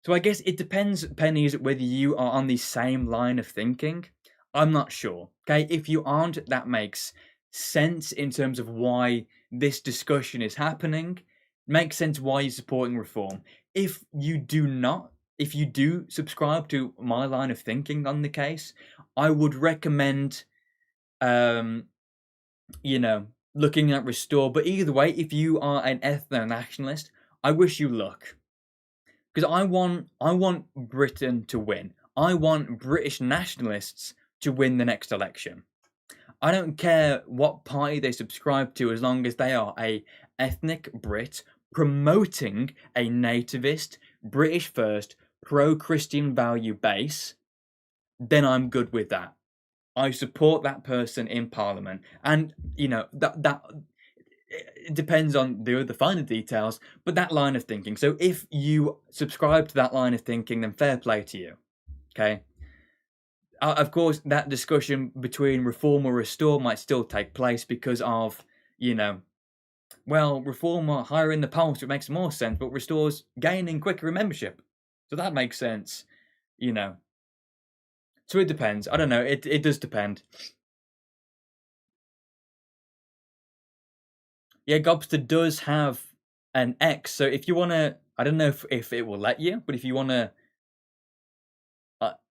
So I guess it depends, Pennies, whether you are on the same line of thinking. I'm not sure. Okay, if you aren't, that makes sense in terms of why this discussion is happening. Makes sense why you're supporting reform. If you do not, if you do subscribe to my line of thinking on the case, I would recommend, looking at Restore. But either way, if you are an ethno-nationalist, I wish you luck. Because I want Britain to win. I want British nationalists to win the next election. I don't care what party they subscribe to as long as they are a ethnic Brit promoting a nativist, British first, pro-Christian value base, then I'm good with that. I support that person in Parliament. And, that it depends on the finer details, but that line of thinking. So if you subscribe to that line of thinking, then fair play to you. Okay? Of course, that discussion between reform or restore might still take place because of, reform are higher in the polls, so it makes more sense, but restore's gaining quicker in membership. So that makes sense, So it depends. I don't know. It does depend. Yeah, Gobster does have an X. So if you want to, I don't know if it will let you, but if you want to,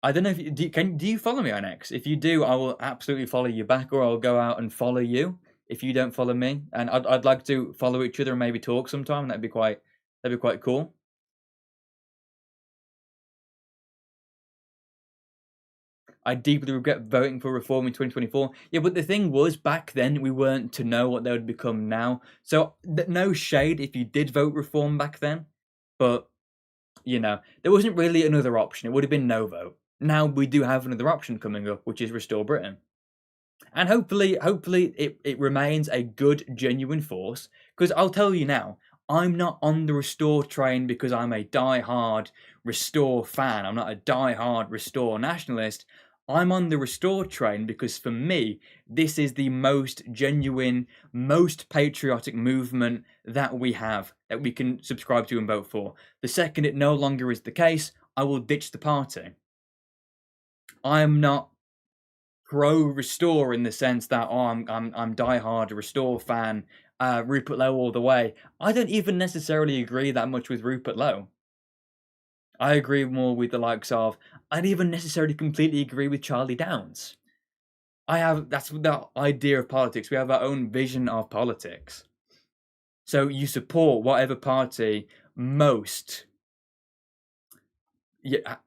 I don't know if you, do you follow me on X? If you do, I will absolutely follow you back, or I'll go out and follow you if you don't follow me. And I'd like to follow each other and maybe talk sometime. That'd be quite cool. I deeply regret voting for reform in 2024. Yeah, but the thing was, back then we weren't to know what they would become now. So no shade if you did vote reform back then, but there wasn't really another option. It would have been no vote. Now we do have another option coming up, which is Restore Britain. And hopefully it remains a good, genuine force. Because I'll tell you now, I'm not on the Restore train because I'm a die-hard Restore fan. I'm not a die-hard Restore nationalist. I'm on the Restore train because for me, this is the most genuine, most patriotic movement that we have, that we can subscribe to and vote for. The second it no longer is the case, I will ditch the party. I'm not pro Restore in the sense that I'm diehard Restore fan, Rupert Lowe all the way. I don't even necessarily agree that much with Rupert Lowe. I agree more with the likes of. I don't even necessarily completely agree with Charlie Downs. That's the idea of politics. We have our own vision of politics. So you support whatever party most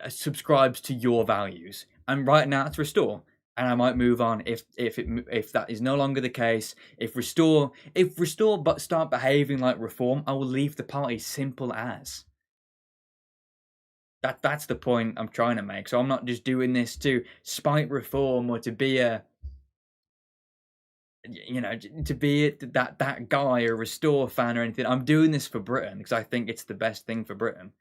subscribes to your values. And right now it's Restore. And I might move on if that is no longer the case. If Restore but start behaving like Reform, I will leave the party. Simple as. That's the point I'm trying to make. So I'm not just doing this to spite Reform or to be to be that guy or Restore fan or anything. I'm doing this for Britain because I think it's the best thing for Britain.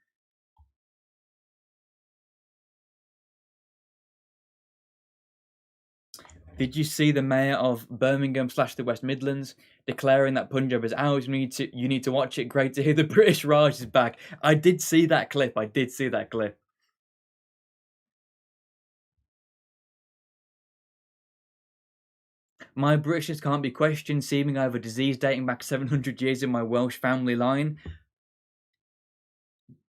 Did you see the mayor of Birmingham / the West Midlands declaring that Punjab is ours? You need to watch it. Great to hear the British Raj is back. I did see that clip. My Britishness can't be questioned, seeming I have a disease dating back 700 years in my Welsh family line.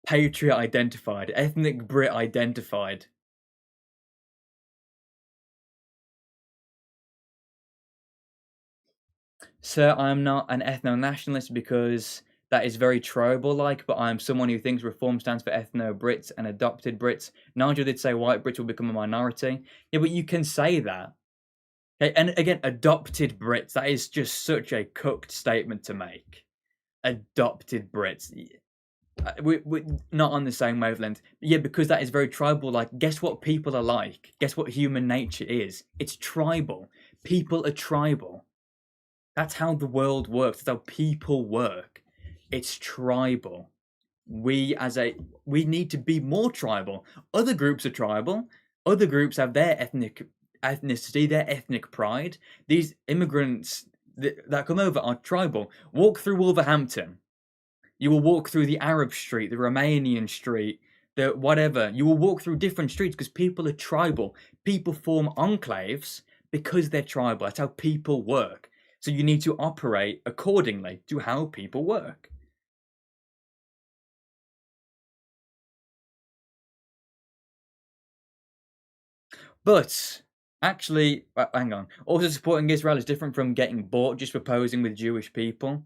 Patriot identified. Ethnic Brit identified. Sir, I am not an ethno-nationalist because that is very tribal-like, but I am someone who thinks Reform stands for ethno-Brits and adopted Brits. Nigel did say white Brits will become a minority. Yeah, but you can say that. Okay, and again, adopted Brits, that is just such a cooked statement to make. Adopted Brits. We're not on the same wavelength. Yeah, because that is very tribal. Like, guess what people are like? Guess what human nature is? It's tribal. People are tribal. That's how the world works. That's how people work. It's tribal. We need to be more tribal. Other groups are tribal. Other groups have their ethnicity, their ethnic pride. These immigrants that come over are tribal. Walk through Wolverhampton. You will walk through the Arab street, the Romanian street, the whatever. You will walk through different streets because people are tribal. People form enclaves because they're tribal. That's how people work. So you need to operate accordingly to how people work. But actually, hang on. Also supporting Israel is different from getting bought just for posing with Jewish people.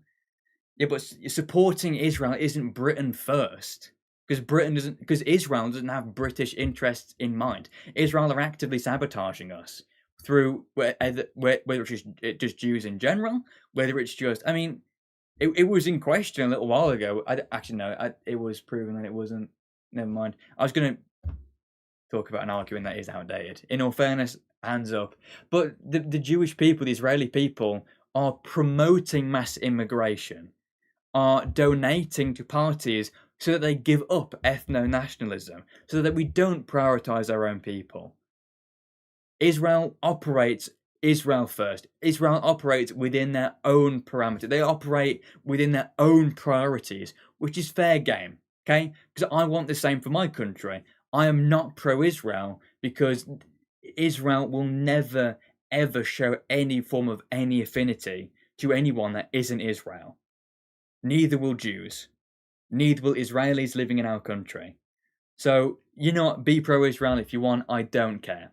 Yeah, but supporting Israel isn't Britain first. Because Israel doesn't have British interests in mind. Israel are actively sabotaging us through whether it's just Jews in general, whether it's just, I mean, it was in question a little while ago. It was proven that it wasn't. Never mind. I was going to talk about an argument that is outdated. In all fairness, hands up. But the Jewish people, the Israeli people, are promoting mass immigration, are donating to parties so that they give up ethno-nationalism, so that we don't prioritize our own people. Israel operates Israel first. Israel operates within their own parameters. They operate within their own priorities, which is fair game, okay? Because I want the same for my country. I am not pro-Israel because Israel will never, ever show any form of any affinity to anyone that isn't Israel. Neither will Jews. Neither will Israelis living in our country. So, you know what? Be pro-Israel if you want. I don't care.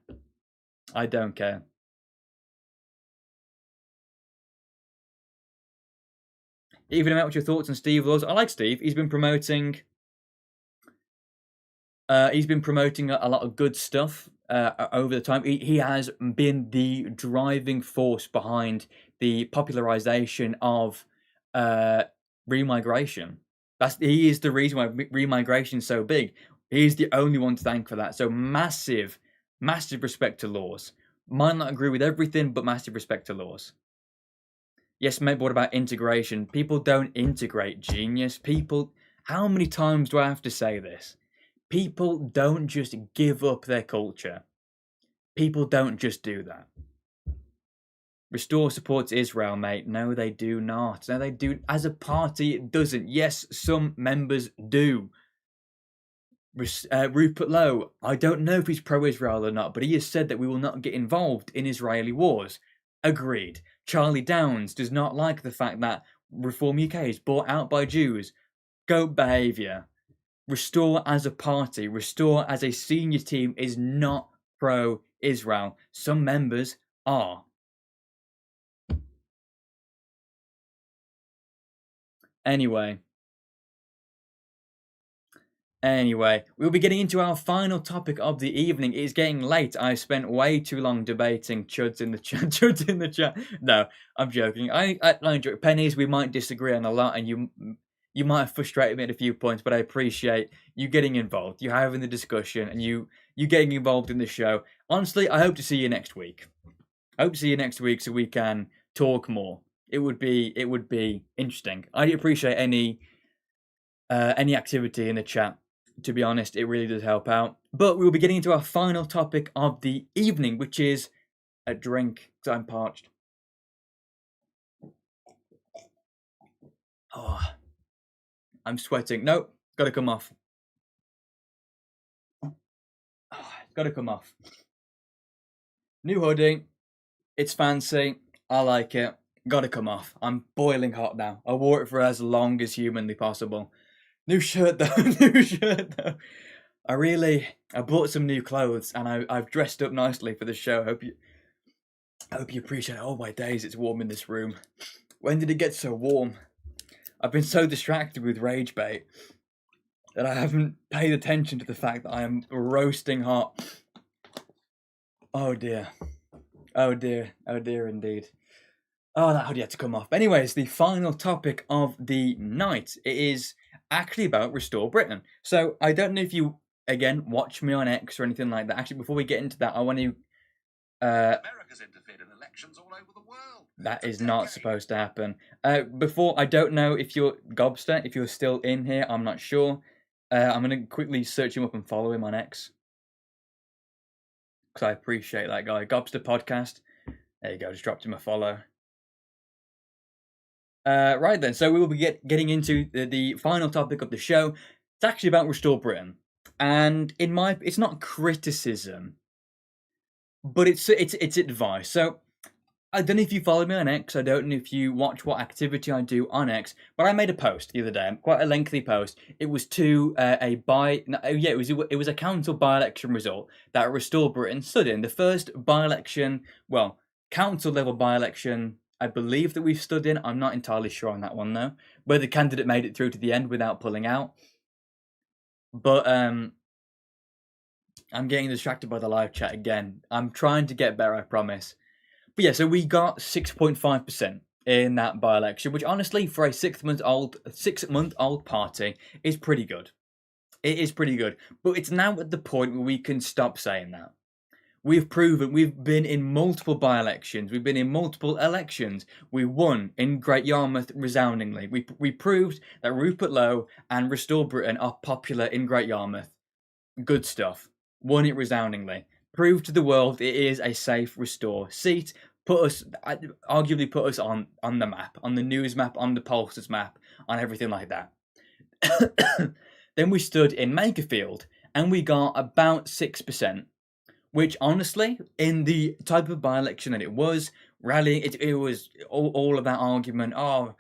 I don't care. Even about your thoughts on Steve Laws. I like Steve. He's been promoting. He's been promoting a lot of good stuff over the time. He has been the driving force behind the popularization of remigration. He is the reason why remigration is so big. He's the only one to thank for that. So massive, massive respect to Laws. Might not agree with everything, but massive respect to Laws. Yes, mate, but what about integration? People don't integrate, genius. How many times do I have to say this? People don't just give up their culture. People don't just do that. Restore supports Israel, mate. No, they do not. No, they do. As a party, it doesn't. Yes, some members do. Rupert Lowe, I don't know if he's pro-Israel or not, but he has said that we will not get involved in Israeli wars. Agreed. Charlie Downs does not like the fact that Reform UK is bought out by Jews. Goat behaviour. Restore as a party, Restore as a senior team is not pro-Israel. Some members are. Anyway, we'll be getting into our final topic of the evening. It is getting late. I've spent way too long debating chuds in the chat. Chuds in the chat. No, I'm joking. I enjoy pennies. We might disagree on a lot, and you might have frustrated me at a few points, but I appreciate you getting involved, you having the discussion, and you getting involved in the show. Honestly, I hope to see you next week. I hope to see you next week so we can talk more. It would be interesting. I'd appreciate any activity in the chat. To be honest, it really does help out. But we'll be getting into our final topic of the evening, which is a drink, because I'm parched. Oh, I'm sweating. Nope, gotta come off. Oh, gotta come off. New hoodie. It's fancy. I like it. Gotta come off. I'm boiling hot now. I wore it for as long as humanly possible. New shirt though. New shirt though. I bought some new clothes and I've dressed up nicely for the show. I hope you appreciate it. Oh my days, it's warm in this room. When did it get so warm? I've been so distracted with rage bait that I haven't paid attention to the fact that I am roasting hot. Oh dear. Oh dear. Oh dear indeed. Oh, that hoodie had to come off. Anyways, the final topic of the night, it is actually about Restore Britain. So I don't know if you, again, watch me on X or anything like that. Actually, before we get into that, I want to... America's interfered in elections all over the world. That is not supposed to happen. Before, I don't know if you're Gobster, if you're still in here, I'm not sure. I'm going to quickly search him up and follow him on X. Because I appreciate that guy. Gobster Podcast. There you go, just dropped him a follow. Right then, so we will be getting into the final topic of the show. It's actually about Restore Britain. And it's not criticism, but it's advice. So I don't know if you follow me on X. I don't know if you watch what activity I do on X, but I made a post the other day, quite a lengthy post. It was to it was a council by-election result that Restore Britain stood in. The first by-election, well, council level by-election, I believe that we've stood in. I'm not entirely sure on that one though, whether the candidate made it through to the end without pulling out. But I'm getting distracted by the live chat again. I'm trying to get better, I promise. But yeah, so we got 6.5% in that by-election, which honestly, for a 6-month-old party, is pretty good. It is pretty good. But it's now at the point where we can stop saying that. We've proven we've been in multiple by-elections. We've been in multiple elections. We won in Great Yarmouth resoundingly. We proved that Rupert Lowe and Restore Britain are popular in Great Yarmouth. Good stuff. Won it resoundingly. Proved to the world it is a safe Restore seat. Arguably put us on the map, on the news map, on the pollsters map, on everything like that. Then we stood in Makerfield and we got about 6%. Which honestly, in the type of by-election that it was, rallying, it was all of that argument. Oh,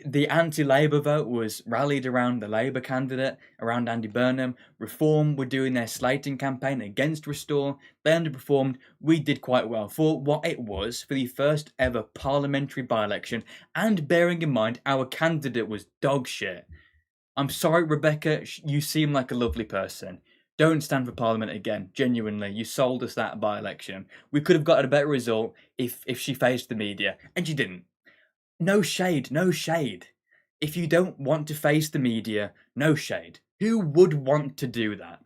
the anti-Labour vote was rallied around the Labour candidate, around Andy Burnham. Reform were doing their slating campaign against Restore. They underperformed. We did quite well for what it was for the first ever parliamentary by-election, and bearing in mind our candidate was dog shit. I'm sorry, Rebecca, you seem like a lovely person. Don't stand for Parliament again. Genuinely, you sold us that by-election. We could have gotten a better result if she faced the media, and she didn't. No shade, no shade. If you don't want to face the media, no shade. Who would want to do that?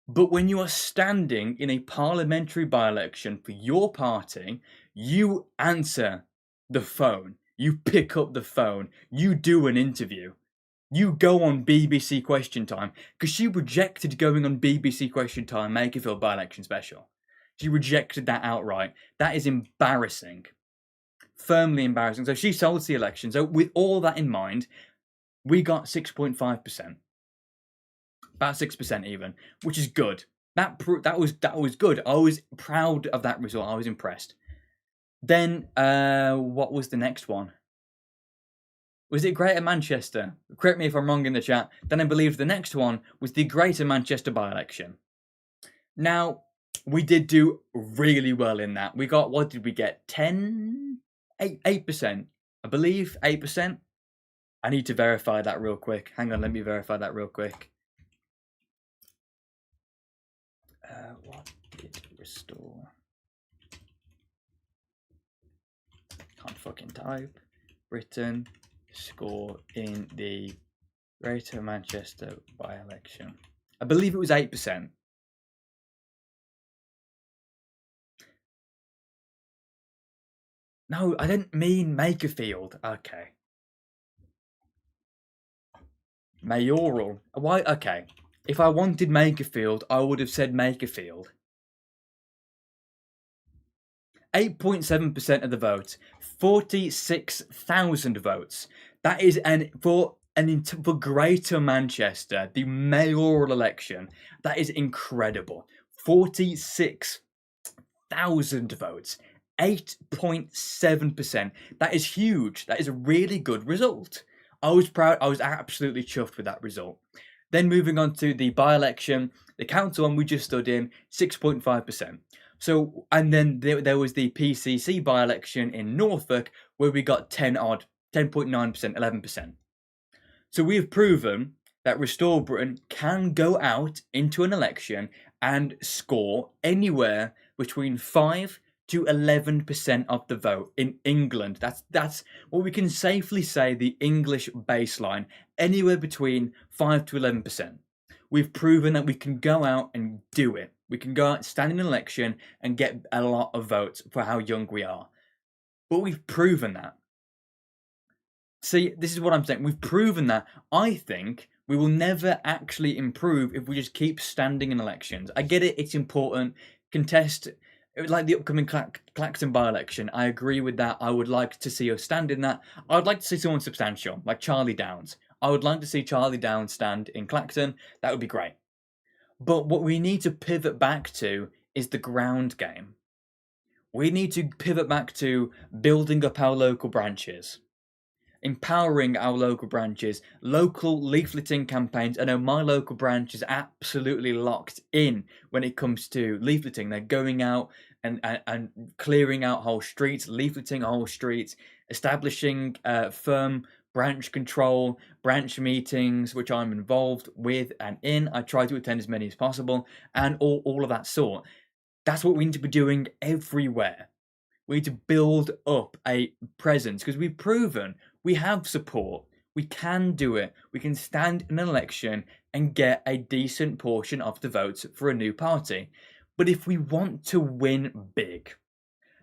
But when you are standing in a parliamentary by-election for your party, you answer the phone. You pick up the phone. You do an interview. You go on BBC Question Time, because she rejected going on BBC Question Time Makerfield by-election special. She rejected that outright. That is embarrassing. Firmly embarrassing. So she sold the election. So with all that in mind, we got 6.5%. about 6% even, which is good. That was good. I was proud of that result. I was impressed. Then, what was the next one? Was it Greater Manchester? Correct me if I'm wrong in the chat. Then I believe the next one was the Greater Manchester by-election. Now, we did do really well in that. We got, what did we get? 8%. I believe 8%. I need to verify that real quick. Hang on, let me verify that real quick. What did restore? Can't fucking type. Britain score in the Greater Manchester by-election. I believe it was 8%. No, I didn't mean Makerfield. Okay. Mayoral. Why? Okay. If I wanted Makerfield, I would have said Makerfield. 8.7% of the vote. 46,000 votes. That is for Greater Manchester, the mayoral election. That is incredible. 46,000 votes. 8.7%. That is huge. That is a really good result. I was proud. I was absolutely chuffed with that result. Then moving on to the by-election, the council one we just stood in, 6.5%. So, and then there was the PCC by-election in Norfolk where we got 10.9%, 11%. So we have proven that Restore Britain can go out into an election and score anywhere between 5 to 11% of the vote in England. That's what we can safely say the English baseline, anywhere between 5 to 11%. We've proven that we can go out and do it. We can go out, stand in an election, and get a lot of votes for how young we are. But we've proven that. See, this is what I'm saying. We've proven that. I think we will never actually improve if we just keep standing in elections. I get it, it's important. Contest, like the upcoming Clacton by-election. I agree with that. I would like to see us stand in that. I would like to see someone substantial, like Charlie Downs. I would like to see Charlie Downs stand in Clacton. That would be great. But what we need to pivot back to is the ground game. We need to pivot back to building up our local branches, empowering our local branches, local leafleting campaigns. I know my local branch is absolutely locked in when it comes to leafleting. They're going out and clearing out whole streets, leafleting whole streets, establishing firm branch control, branch meetings, which I'm involved with and in. I try to attend as many as possible, and all of that sort. That's what we need to be doing everywhere. We need to build up a presence because we've proven we have support. We can do it. We can stand in an election and get a decent portion of the votes for a new party. But if we want to win big,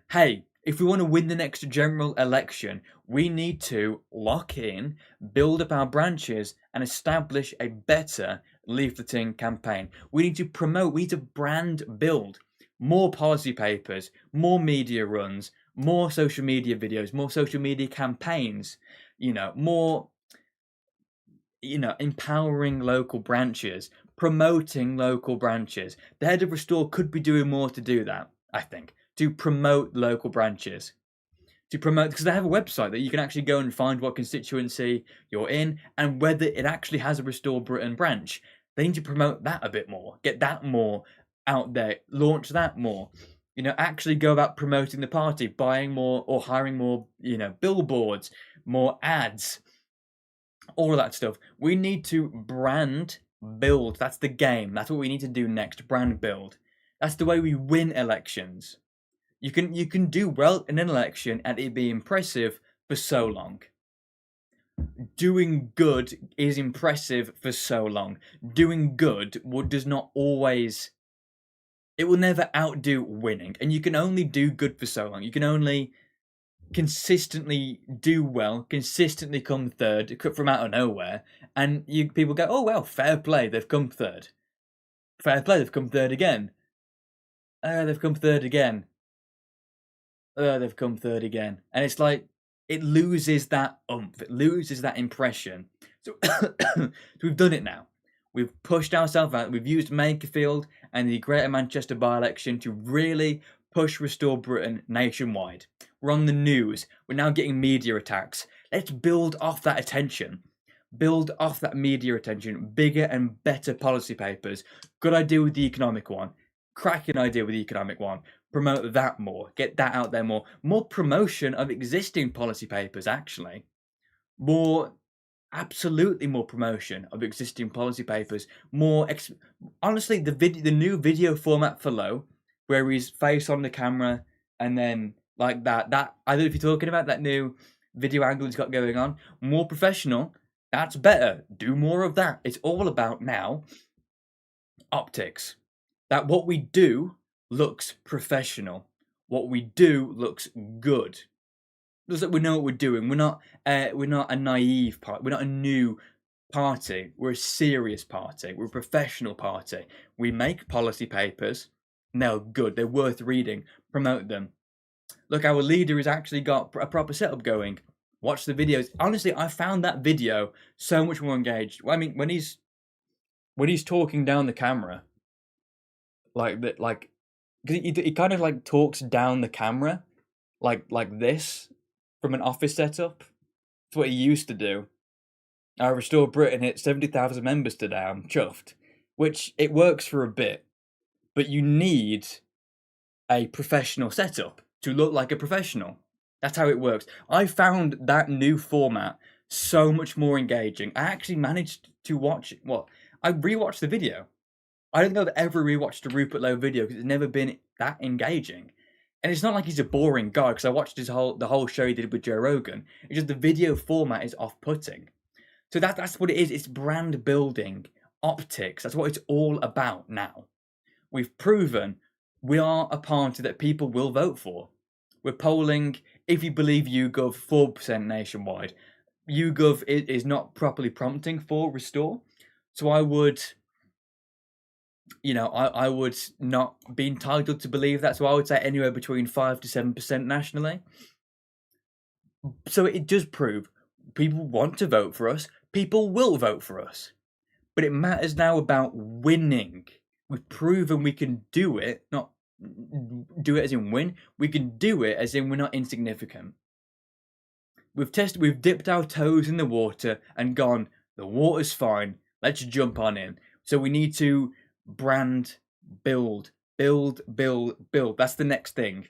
hey, if we want to win the next general election, we need to lock in, build up our branches, and establish a better leafleting campaign. We need to promote, we need to brand build more policy papers, more media runs, more social media videos, more social media campaigns, more, empowering local branches, promoting local branches. The head of Restore could be doing more to do that, I think, to promote local branches. To promote, because they have a website that you can actually go and find what constituency you're in and whether it actually has a Restore Britain branch. They need to promote that a bit more, get that more out there, launch that more. Actually go about promoting the party, buying more or hiring more, billboards, more ads, all of that stuff. We need to brand build. That's the game. That's what we need to do next. Brand build. That's the way we win elections. You can do well in an election and it be impressive for so long. Doing good is impressive for so long. Doing good does not always. It will never outdo winning, and you can only do good for so long. You can only consistently do well, consistently come third, cut from out of nowhere, and people go, "Oh well, fair play, they've come third. Fair play, they've come third again. They've come third again. They've come third again," and it's like it loses that oomph, it loses that impression. So, so we've done it now. We've pushed ourselves out. We've used Makerfield and the Greater Manchester by-election to really push Restore Britain nationwide. We're on the news. We're now getting media attacks. Let's build off that attention. Build off that media attention. Bigger and better policy papers. Good idea with the economic one. Cracking idea with the economic one. Promote that more. Get that out there more. More promotion of existing policy papers, actually. Absolutely more promotion of existing policy papers. Honestly, the new video format for Low, where he's face on the camera and then like that. I don't know if you're talking about that new video angle he's got going on. More professional. That's better. Do more of that. It's all about now optics. That what we do looks professional. What we do looks good. Looks like we know what we're doing. We're not a naive party. We're not a new party. We're a serious party. We're a professional party. We make policy papers. And they're good. They're worth reading. Promote them. Look, our leader has actually got a proper setup going. Watch the videos. Honestly, I found that video so much more engaged. I mean, when he's talking down the camera, like that, like he kind of like talks down the camera, like this from an office setup. That's what he used to do. I Restore Britain hit 70,000 members today. I'm chuffed. Which it works for a bit, but you need a professional setup to look like a professional. That's how it works. I found that new format so much more engaging. I actually managed to watch. Well, I rewatched the video. I don't think I've ever rewatched a Rupert Lowe video because it's never been that engaging. And it's not like he's a boring guy because I watched the whole show he did with Joe Rogan. It's just the video format is off-putting. So that's what it is. It's brand building, optics. That's what it's all about now. We've proven we are a party that people will vote for. We're polling, if you believe YouGov, 4% nationwide. YouGov is not properly prompting for Restore. So I would not be entitled to believe that. So I would say anywhere between 5 to 7% nationally. So it does prove people want to vote for us. People will vote for us. But it matters now about winning. We've proven we can do it, not do it as in win. We can do it as in we're not insignificant. We've dipped our toes in the water and gone, the water's fine. Let's jump on in. So we need to brand, build. That's the next thing.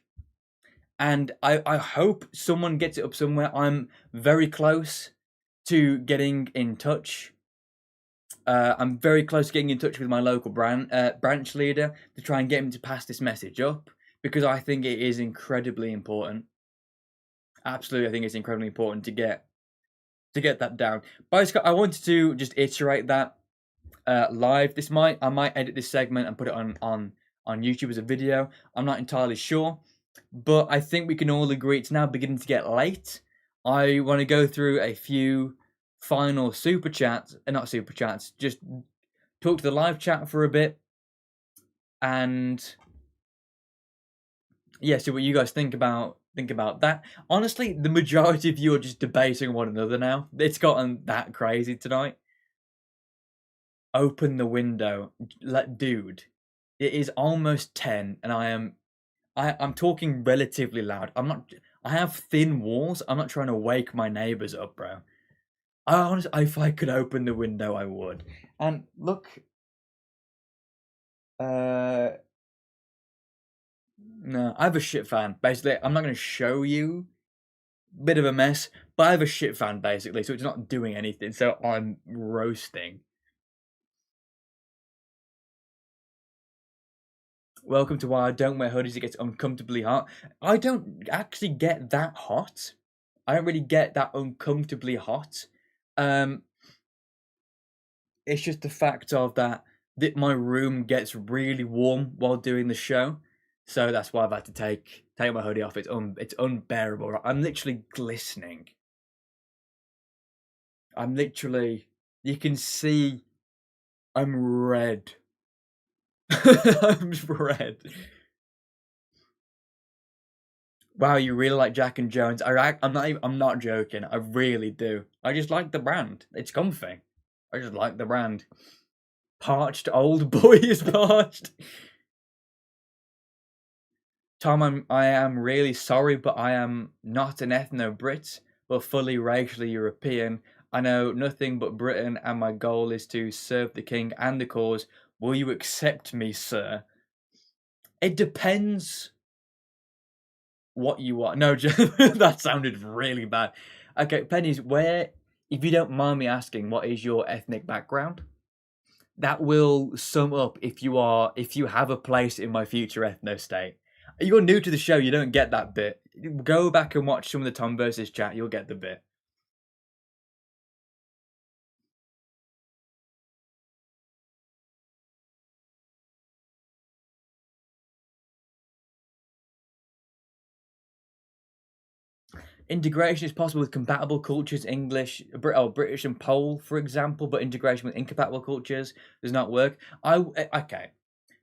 And I hope someone gets it up somewhere. I'm very close to getting in touch. I'm very close to getting in touch with my local branch leader to try and get him to pass this message up because I think it is incredibly important. Absolutely, I think it's incredibly important to get that down. But Scott, I wanted to just iterate that live. I might edit this segment and put it on YouTube as a video. I'm not entirely sure, but I think we can all agree it's now beginning to get late. I want to go through a few final super chats, not super chats, just talk to the live chat for a bit, and yeah, see what you guys think about that. Honestly, the majority of you are just debating one another now. It's gotten that crazy tonight. Open the window, dude. It is almost 10, and I'm talking relatively loud. I have thin walls. I'm not trying to wake my neighbors up, bro. Honestly, if I could open the window, I would. And look, no, I have a shit fan. Basically, I'm not going to show you. Bit of a mess, but I have a shit fan basically, so it's not doing anything. So I'm roasting. Welcome to why I don't wear hoodies. It gets uncomfortably hot. I don't actually get that hot. I don't really get that uncomfortably hot. It's just the fact of that my room gets really warm while doing the show, so that's why I've had to take my hoodie off. It's unbearable. I'm literally glistening. You can see I'm red. I'm red. Wow, you really like Jack and Jones. I'm not joking. I really do. I just like the brand. It's comfy. I just like the brand. Parched old boy is parched. Tom, I am really sorry, but I am not an ethno-Brit, but fully racially European. I know nothing but Britain, and my goal is to serve the king and the cause. Will you accept me, sir? It depends what you are. No, that sounded really bad. Okay, Pennies, if you don't mind me asking, what is your ethnic background? That will sum up if you have a place in my future ethno state. You're new to the show, you don't get that bit. Go back and watch some of the Tom versus chat, you'll get the bit. Integration is possible with compatible cultures, British and Pole, for example, but integration with incompatible cultures does not work. Okay,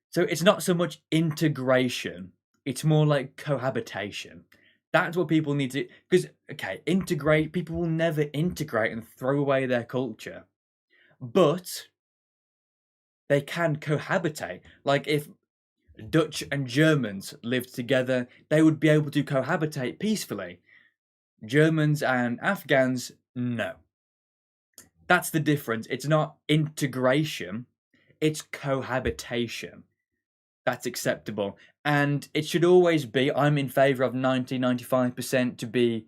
so it's not so much integration; it's more like cohabitation. That's what people need to. Because integrate. People will never integrate and throw away their culture, but they can cohabitate. Like if Dutch and Germans lived together, they would be able to cohabitate peacefully. Germans and Afghans, no. That's the difference. It's not integration, it's cohabitation. That's acceptable. And it should always be, I'm in favour of 90-95% to be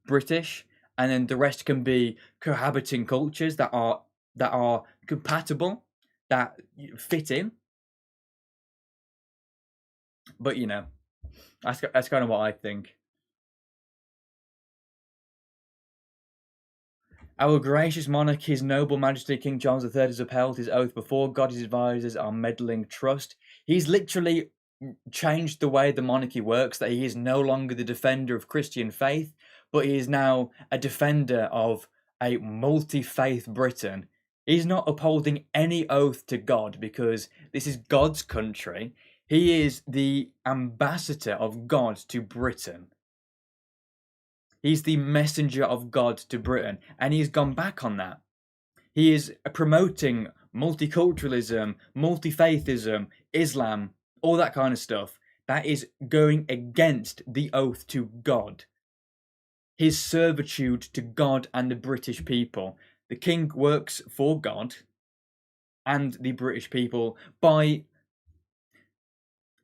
British, and then the rest can be cohabiting cultures that are compatible, that fit in. But that's kind of what I think. Our gracious monarch, his noble majesty King Charles III, has upheld his oath before God. His advisors are meddling trust. He's literally changed the way the monarchy works, that he is no longer the defender of Christian faith, but he is now a defender of a multi-faith Britain. He's not upholding any oath to God because this is God's country. He is the ambassador of God to Britain. He's the messenger of God to Britain, and he's gone back on that. He is promoting multiculturalism, multi-faithism, Islam, all that kind of stuff. That is going against the oath to God. His servitude to God and the British people. The king works for God and the British people by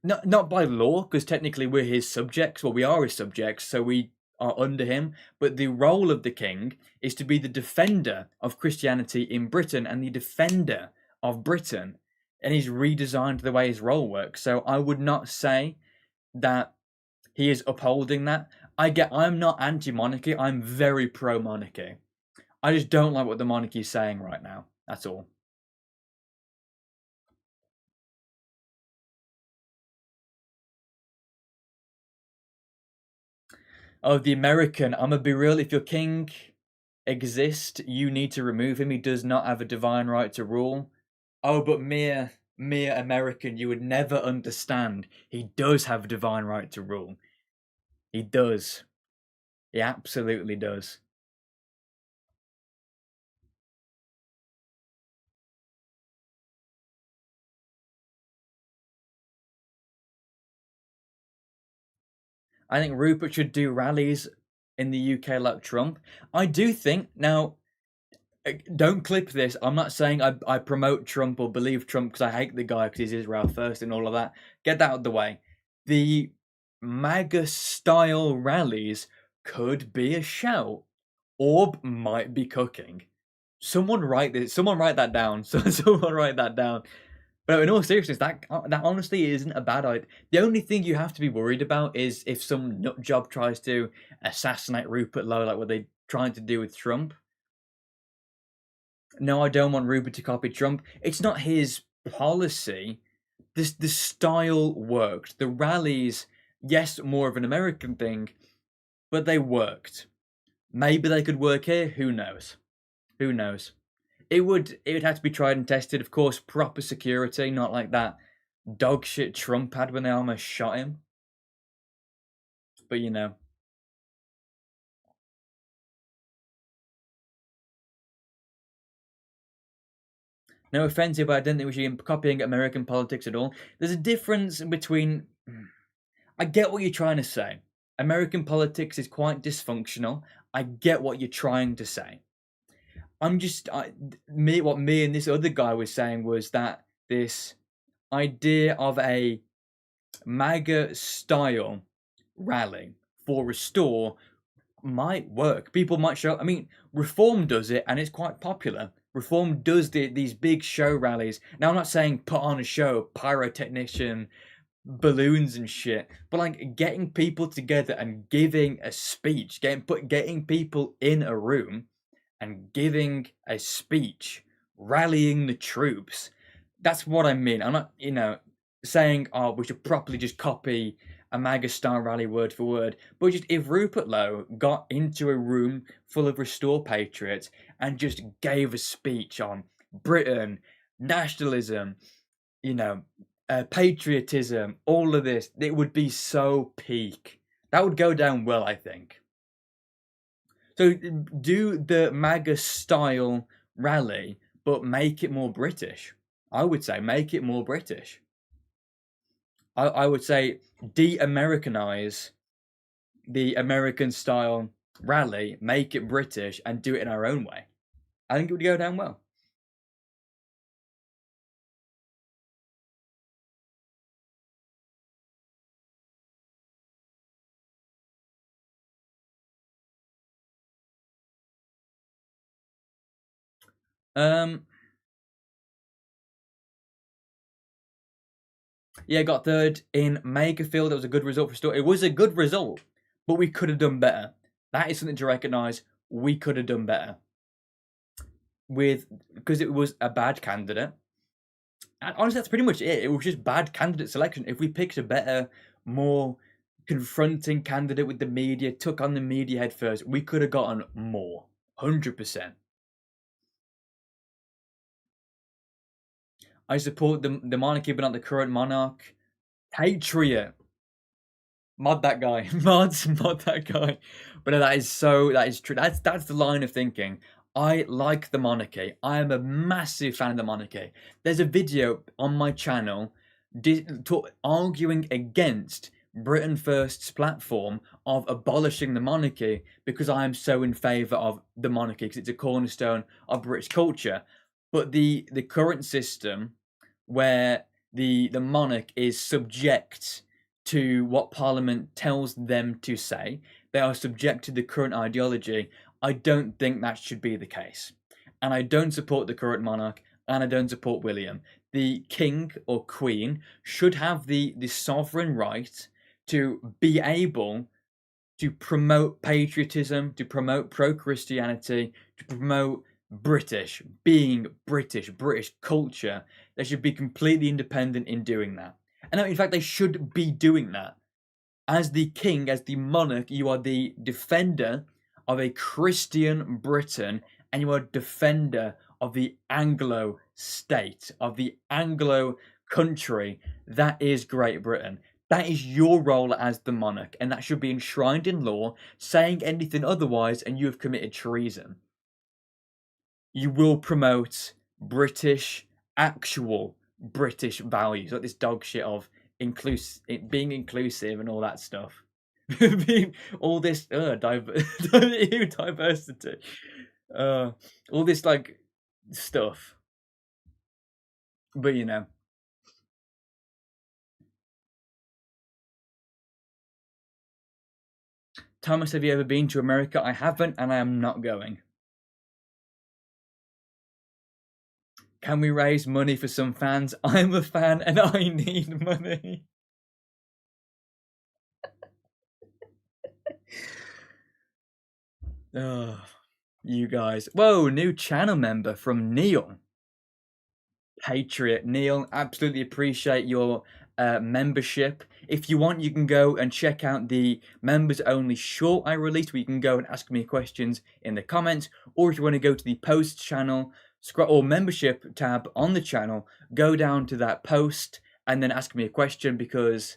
not by law, because technically we're his subjects. Well, we are his subjects, so we are under him. But the role of the king is to be the defender of Christianity in Britain and the defender of Britain. And he's redesigned the way his role works. So I would not say that he is upholding that. I'm not anti-monarchy. I'm very pro-monarchy. I just don't like what the monarchy is saying right now. That's all. Oh, the American. I'm gonna be real. If your king exists, you need to remove him. He does not have a divine right to rule. Oh, but mere American, you would never understand. He does have a divine right to rule. He does. He absolutely does. I think Rupert should do rallies in the UK like Trump. I do think now. Don't clip this. I'm not saying I promote Trump or believe Trump because I hate the guy because he's Israel first and all of that. Get that out of the way. The MAGA style rallies could be a shout. Orb might be cooking. Someone write this. Someone write that down. Someone write that down. But in all seriousness, that honestly isn't a bad idea. The only thing you have to be worried about is if some nut job tries to assassinate Rupert Lowe, like what they're trying to do with Trump. No, I don't want Rupert to copy Trump. It's not his policy. The style worked. The rallies, yes, more of an American thing, but they worked. Maybe they could work here. Who knows? Who knows? It would have to be tried and tested. Of course, proper security, not like that dog shit Trump had when they almost shot him. But No offense here, but I don't think we should be copying American politics at all. There's a difference between. I get what you're trying to say. American politics is quite dysfunctional. I get what you're trying to say. What me and this other guy was saying was that this idea of a MAGA style rally for Restore might work. People might show. I mean, Reform does it, and it's quite popular. Reform does these big show rallies. Now, I'm not saying put on a show, pyrotechnician, balloons and shit, but like getting people together and giving a speech, getting people in a room and giving a speech, rallying the troops. That's what I mean. I'm not, saying, oh, we should properly just copy a MAGA style rally word for word. But just if Rupert Lowe got into a room full of Restore patriots and just gave a speech on Britain, nationalism, patriotism, all of this, it would be so peak. That would go down well, I think. So do the MAGA style rally, but make it more British. I would say make it more British. I would say de-Americanize the American style rally, make it British, and do it in our own way. I think it would go down well. Yeah, got third in Makerfield. That was a good result for Stoke. It was a good result, but we could have done better. That is something to recognise. We could have done better because it was a bad candidate. And honestly, that's pretty much it. It was just bad candidate selection. If we picked a better, more confronting candidate with the media, took on the media head first, we could have gotten more. 100%. I support the monarchy, but not the current monarch. Patriot. Mod that guy. Mod that guy. But no, that is true. That's the line of thinking. I like the monarchy. I am a massive fan of the monarchy. There's a video on my channel arguing against Britain First's platform of abolishing the monarchy because I am so in favour of the monarchy because it's a cornerstone of British culture. But the current system where the monarch is subject to what Parliament tells them to say, they are subject to the current ideology. I don't think that should be the case. And I don't support the current monarch, and I don't support William. The king or queen should have the sovereign right to be able to promote patriotism, to promote pro-Christianity, to promote being British culture. They should be completely independent in doing that. And in fact, they should be doing that. As the king, as the monarch, you are the defender of a Christian Britain, and you are a defender of the Anglo state, of the Anglo country that is Great Britain. That is your role as the monarch, and that should be enshrined in law. Saying anything otherwise, and you have committed treason. You will promote actual British values, like this dog shit of being inclusive and all that stuff. Being all this diversity, all this like stuff. But Thomas, have you ever been to America? I haven't, and I am not going. Can we raise money for some fans? I'm a fan and I need money. Oh, you guys. Whoa, new channel member from Neil. Patriot. Neil, absolutely appreciate your membership. If you want, you can go and check out the members only short I released where you can go and ask me questions in the comments. Or if you want to go to the post channel or membership tab on the channel, go down to that post and then ask me a question because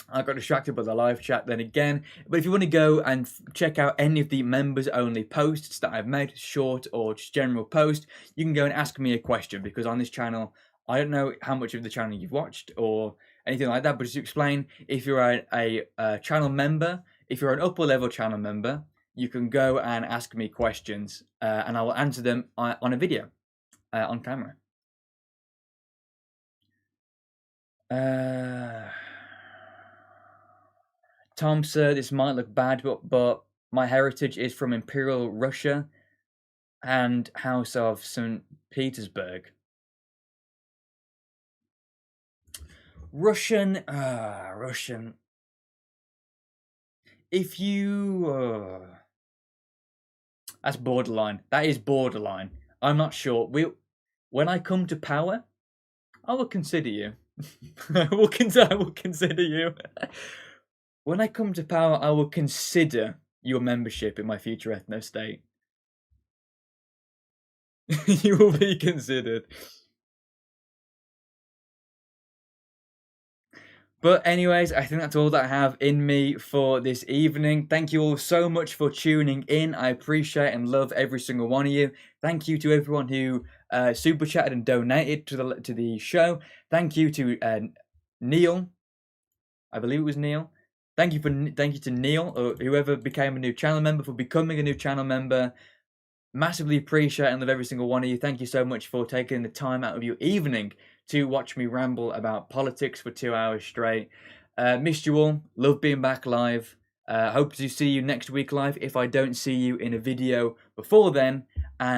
I got distracted by the live chat then again. But if you want to go and check out any of the members only posts that I've made, short or just general post, you can go and ask me a question, because on this channel, I don't know how much of the channel you've watched or anything like that, but just to explain, if you're a channel member, if you're an upper level channel member, you can go and ask me questions and I will answer them on a video, on camera. Tom sir, this might look bad, but my heritage is from Imperial Russia and House of St. Petersburg. Russian. If you. That's borderline. That is borderline. I'm not sure. When I come to power, I will consider you. I will consider you. When I come to power, I will consider your membership in my future ethno state. You will be considered. But anyways, I think that's all that I have in me for this evening. Thank you all so much for tuning in. I appreciate and love every single one of you. Thank you to everyone who super chatted and donated to the show. Thank you to Neil. I believe it was Neil. Thank you to Neil, or whoever became a new channel member, for becoming a new channel member. Massively appreciate and love every single one of you. Thank you so much for taking the time out of your evening to watch me ramble about politics for 2 hours straight. Missed you all. Love being back live. Hope to see you next week live if I don't see you in a video before then. And